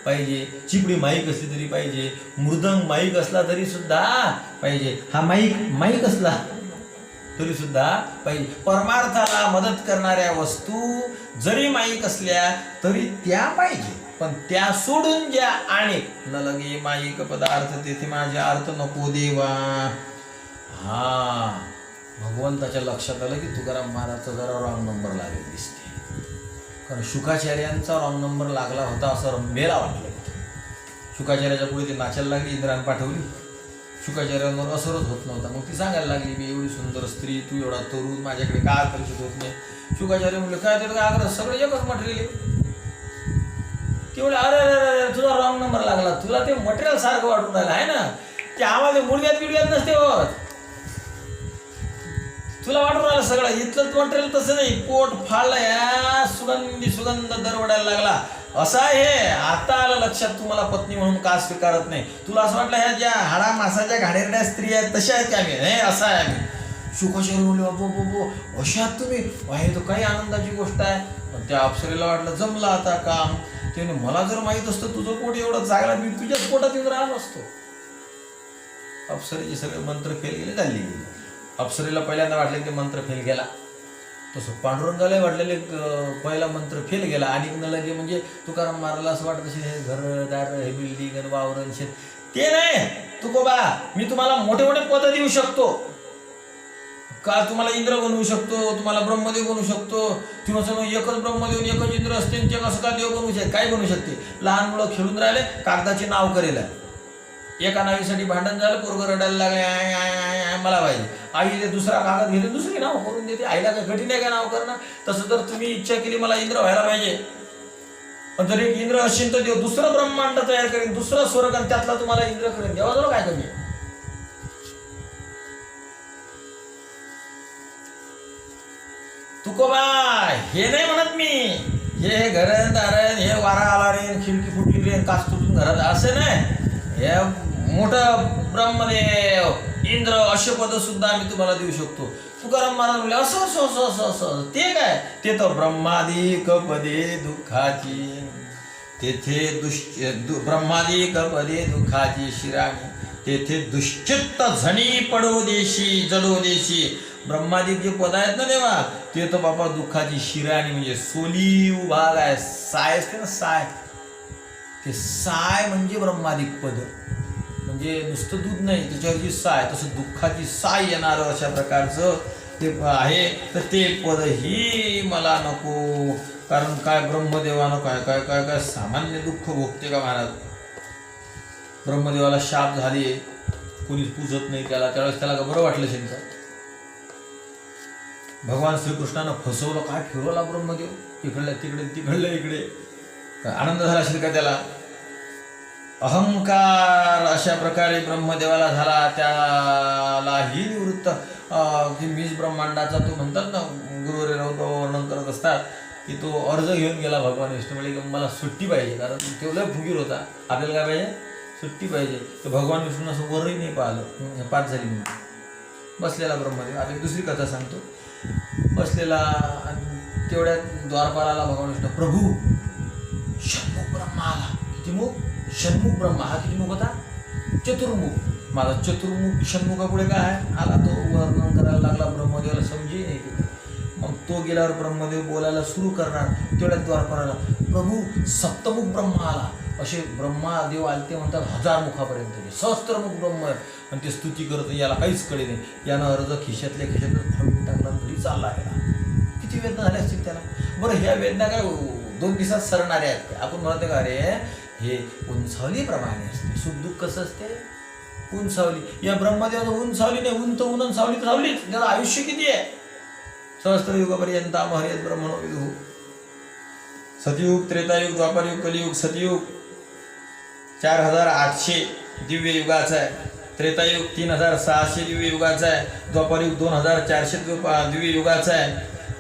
पाहिजे, चिपडी माईक असली तरी पाहिजे, मृदंग माईक असला तरी सुद्धा पाहिजे. हा माईक असला तरी सुद्धा पाहिजे. परमार्थाला मदत करणाऱ्या वस्तू जरी माईक असल्या तरी त्या पाहिजे, पण त्या सोडून ज्या अनेक न लगे माईक पदार्थ तेथे माझे अर्थ नको देवा. हा, भगवंताच्या लक्षात आलं की तुकाराम महाराजचा जरा रॉंग नंबर लागेल दिसते. कारण शुकाचार्यांचा रॉंग नंबर लागला होता असं रंभेला वाटलं. शुकाचार्याच्या पुढे ती नाचायला लागली, इंद्राने पाठवली. शुकाचार्यांवर असरच होत नव्हता. मग ती सांगायला लागली, मी एवढी सुंदर स्त्री, तू एवढा तरुण, माझ्याकडे का आकर्षित होत नाही? शुकाचार्य म्हणले, काय ते काय आग्रह, सगळं एकच मटेरियल आहे. ते म्हणले, अरे अरे अरे, तुझा रॉंग नंबर लागला, तुला ते मटेरियल सारखं वाटून राहिलं आहे ना, ते आम्हाला मुळग्यात बिडग्यात नसते होत, तुला वाटून राहिलं सगळं. इथलं मटेरियल तसं नाही, पोट फाळलं, या सुगंध दरवडायला लागला. असं आहे. आता आलं लक्षात, तुम्हाला पत्नी म्हणून का स्वीकारत नाही? तुला असं वाटलं ह्या ज्या हाडा मासाच्या घाणेरड्या स्त्री आहेत तशा आहेत की आम्ही? नाही, असं आहे आम्ही. शुकाचार्य म्हणले, बाबो अशा आहात तुम्ही? आहे तर काही आनंदाची गोष्ट आहे. पण त्या अप्सरेला वाटलं जमलं आता काम. ते मला जर माहीत असतं तुझं पोट एवढं चांगला, मी तुझ्याच पोटात येऊन राहिलो असतो. अप्सरेचे सगळे मंत्र फेल गेले, झाली गेली. अप्सरेला पहिल्यांदा वाटलं की मंत्र फेल गेला, तसं पांडुरंगाला वाटलेले पहिला मंत्र फेल गेला. आणि न लगे म्हणजे तुकाराम महाराजला असं वाटत असे, हे घरदार, हे बिल्डिंग, वावरण, शेत, ते नाही. तुकोबा, मी तुम्हाला मोठे मोठे पद देऊ शकतो का? तुम्हाला इंद्र बनवू शकतो, तुम्हाला ब्रह्मदेव बनवू शकतो. किंवा समज एकच ब्रह्मदेव एकच इंद्र असते, ते कसं का देव बनवू शकते? काय बनवू शकते? लहान मुलं खेळून राहिले, कागदाचे नाव करेल, एका नावीसाठी भांडण झालं, पोरगं रडायला लागले, मला पाहिजे. आई ते दुसरा कागद घेते, दुसरी नाव करून देते. आईला काय कठीण आहे का नाव करणं? तसं जर तुम्ही इच्छा केली मला इंद्र व्हायला पाहिजे, पण जर एक इंद्र असेल तर देव दुसरं ब्रह्मांड तयार करेन, दुसरं स्वर्ग, आणि त्यातला तुम्हाला इंद्र करेन. देवाजवळ काय कमी? तुकोबा, हे नाही म्हणत मी, हे घरदार, हे वारा आला रे, खिडकी फुटली रे, काच तुटून घरात, असं नाही. हे मोठं ब्रह्मदेव, इंद्र, असे पद सुद्धा आम्ही तुम्हाला देऊ शकतो. तुकाराम महाराज म्हणले, असं असं असं असं असं ते काय? ते तर ब्रह्मादिक पदे दुःखाची, तेथे ब्रह्मादिक पदे दुःखाची शिराणी, तेथे दुश्चित्त झणी पडो देशी जडो देशी. ब्रह्मादिक जे पद आहेत ना देवा, ते तर बाबा दुःखाची शिराणी, म्हणजे सोलीव भाग आहे. साय असते ना, साय, ते साय म्हणजे ब्रह्मादिक पद, म्हणजे नुसतं दूध नाही, त्याच्यावर जी साय, तसं दुःखाची साय येणार अशा प्रकारचं ते आहे. तर ते पद ही मला नको. कारण काय, ब्रह्मदेवानं काय काय काय काय सामान्य दुःख भोगते का महाराज? ब्रह्मदेवाला शाप झाले, कोणीच पूजत नाही त्याला, त्यावेळेस त्याला बरं वाटलं शेणचं. भगवान श्रीकृष्णानं फसवलं, काय फिरवला ब्रह्मदेव, इकडलं तिकडे तिकडलं इकडे. आनंद झाला असेल का त्याला. अहंकार अशा प्रकारे ब्रह्मदेवाला झाला, त्यालाही निवृत्त की मीच ब्रह्मांडाचा, तो म्हणतात ना गुरुवरे रवतो वर्णन करत असतात की तो अर्ज घेऊन गेला भगवान विष्णू म्हणजे की मला सुट्टी पाहिजे, कारण तो लय फुगीर होता. आपल्याला काय पाहिजे, सुट्टी पाहिजे. तर भगवान विष्णू असं वरही नाही पाहिलं, पाच झाली म्हणून बसलेला ब्रह्मदेव. आता दुसरी कथा सांगतो. बसलेला तेवढ्यात द्वारपालाला भगवान विष्णू, प्रभू षण्मुख ब्रह्मा आला. किती मुख? षण्मुख ब्रह्मा. हा किती मुख होता? चतुर्मुख. माझा चतुर्मुख षण्मुखापुढे काय आहे आला. तो वर्णन करायला लागला, ब्रह्मदेवाला समजे नाही ते. मग तो गेल्यावर ब्रह्मदेव बोलायला सुरू करणार, तेवढ्यात द्वारपालाला, प्रभू सप्तमुख ब्रह्मा आला. असे ब्रह्मादेव आले ते म्हणतात 1000 मुखापर्यंत, सहस्त्रमुख ब्रह्म. आणि ते स्तुती करत, याला काहीच कळे नाही. यानं अर्ज खिशातल्या खिशातच फाडून टाकला, तरी चालला गेला. किती वेदना झाल्या असतील त्याला. बरं, ह्या वेदना काय 2 दिवसात सरणाऱ्या आहेत का? आपण म्हणतो का अरे हे उंचावलीप्रमाणे असते. सुख दुःख कसं असते? उंचावली. या ब्रह्मदेवाचं उंचावली नाही, ऊन तर ऊन, सावली तर सावलीच. त्याचं आयुष्य किती आहे? सहस्त्रयुगापर्यंत हरियत ब्रह्मणो विदुः. सतयुग, त्रेतायुग, द्वापरयुग, कलियुग. सतयुग 4800 दिव्य युगाचा आहे. त्रेतायुग 3600 दिव्य युगाचा आहे. द्वापरयुग 2400 दिव्य युगाचा आहे.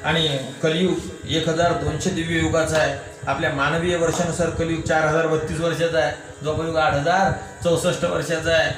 आणि कलियुग 1200 दिव्य युगाचा आहे. आपल्या मानवीय वर्षानुसार कलियुग 4032 वर्षाचा आहे. द्वापरयुग 8064 वर्षाचा आहे.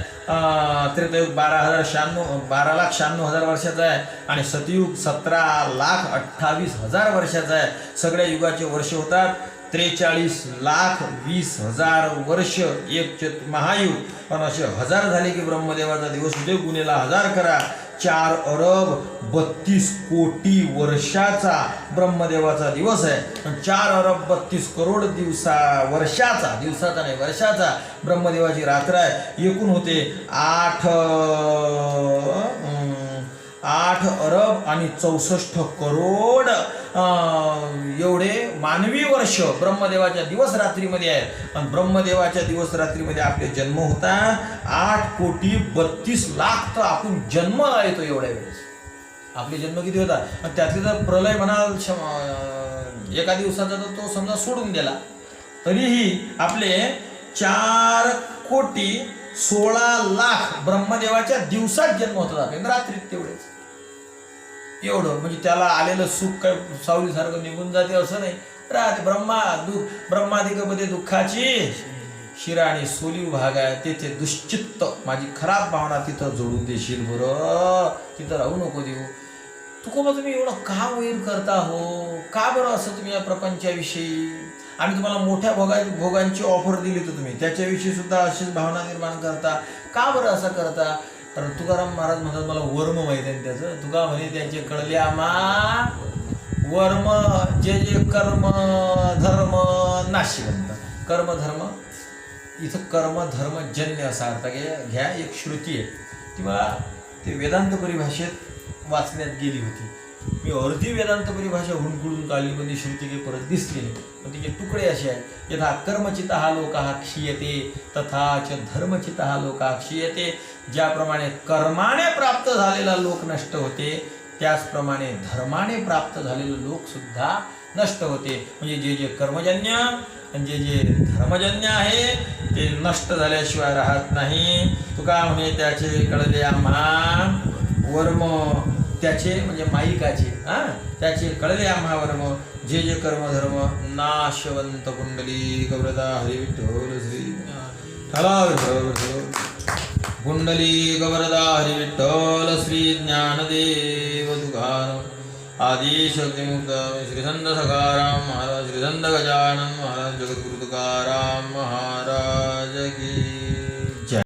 त्रेतायुग 12,96,000 वर्षाचा आहे. आणि सतयुग 17,28,000 वर्षाचा आहे. सगळ्या युगाचे वर्ष होतात 43,20,000 वर्ष. एक महायुग. पण असे 1000 झाले की ब्रह्मदेवाचा दिवस होते. गुणेला 1000 करा, 4,32,00,00,000 वर्षाचा ब्रह्मदेवाचा दिवस आहे. 4,32,00,00,000 वर्षाचा, दिवसाचा नाही वर्षाचा ब्रह्मदेवाची रात्र आहे. एकूण होते 8,64,00,00,000 एवढे मानवी वर्ष ब्रह्मदेवाच्या दिवस रात्रीमध्ये आहेत. आणि ब्रह्मदेवाच्या दिवस रात्रीमध्ये आपले जन्म होतात 8,32,00,000 तर आपण जन्म येतो एवढ्या वेळेस. आपले जन्म किती होतात? आणि त्यातले जर प्रलय म्हणाल एका दिवसाचा तर तो समजा सोडून गेला, तरीही आपले 4,16,00,000 ब्रह्मदेवाच्या दिवसात जन्म होतात आपले, रात्रीत तेवढेच. एवढं म्हणजे त्याला आलेलं सुख काय सावलीसारखं निघून जाते असं नाही. राहते ब्रह्मादिकमध्ये दुःखाची शिरा आणि सोलीव भाग आहे. तेथे दुश्चित्त, माझी खराब भावना तिथं जोडून देशील बरं, तिथं राहू नको देऊ. तुकोबा तुम्ही एवढं का वैर करता हो? का बरं असं तुम्ही या प्रपंचाविषयी? आम्ही तुम्हाला मोठ्या भोगांची ऑफर दिली तर तुम्ही त्याच्याविषयी सुद्धा अशीच भावना निर्माण करता. का बरं असं करता? कारण तुकाराम महाराज म्हणतात मला वर्म माहिती आहे त्याचं. तुका म्हणे त्यांचे कळले आम्हा वर्म, जे जे कर्म धर्म नाशिवंत. कर्मधर्म इथं कर्मधर्मजन्य असा अर्थ घ्या. एक श्रुती आहे ती मला ते वेदांत परिभाषेत वाचण्यात गेली होती. मी अर्धी वेदांत परिभाषा हुंडकुळून काढली, पण ती श्रुती काही परत दिसली नाही. पण तिचे तुकडे असे आहेत. यथा कर्मचितः लोकः क्षीयते तथा च धर्मचितः लोकः क्षीयते. ज्याप्रमाणे कर्माने प्राप्त झालेला लोक नष्ट होते, त्याचप्रमाणे धर्माने प्राप्त झालेले लोक सुद्धा नष्ट होते. म्हणजे जे जे कर्मजन्य आणि जे जे धर्मजन्य आहे ते नष्ट झाल्याशिवाय राहत नाही. तुका म्हणे त्याचे कळले आम्हा वर्म, त्याचे म्हणजे माईकाचे त्याचे कळले आम्हा वर्म, जे जे कर्मधर्म नाशवंत. कुंडली गौरदा हरी विठ्ठल श्री कुंडली गौरदा हरी विठ्ठल श्री ज्ञानदेव तुकाराम आदि शक्तिमुक्त श्री संत सखाराम महाराज, श्री संत गजानन महाराज, जगद्गुरु तुकाराम महाराज की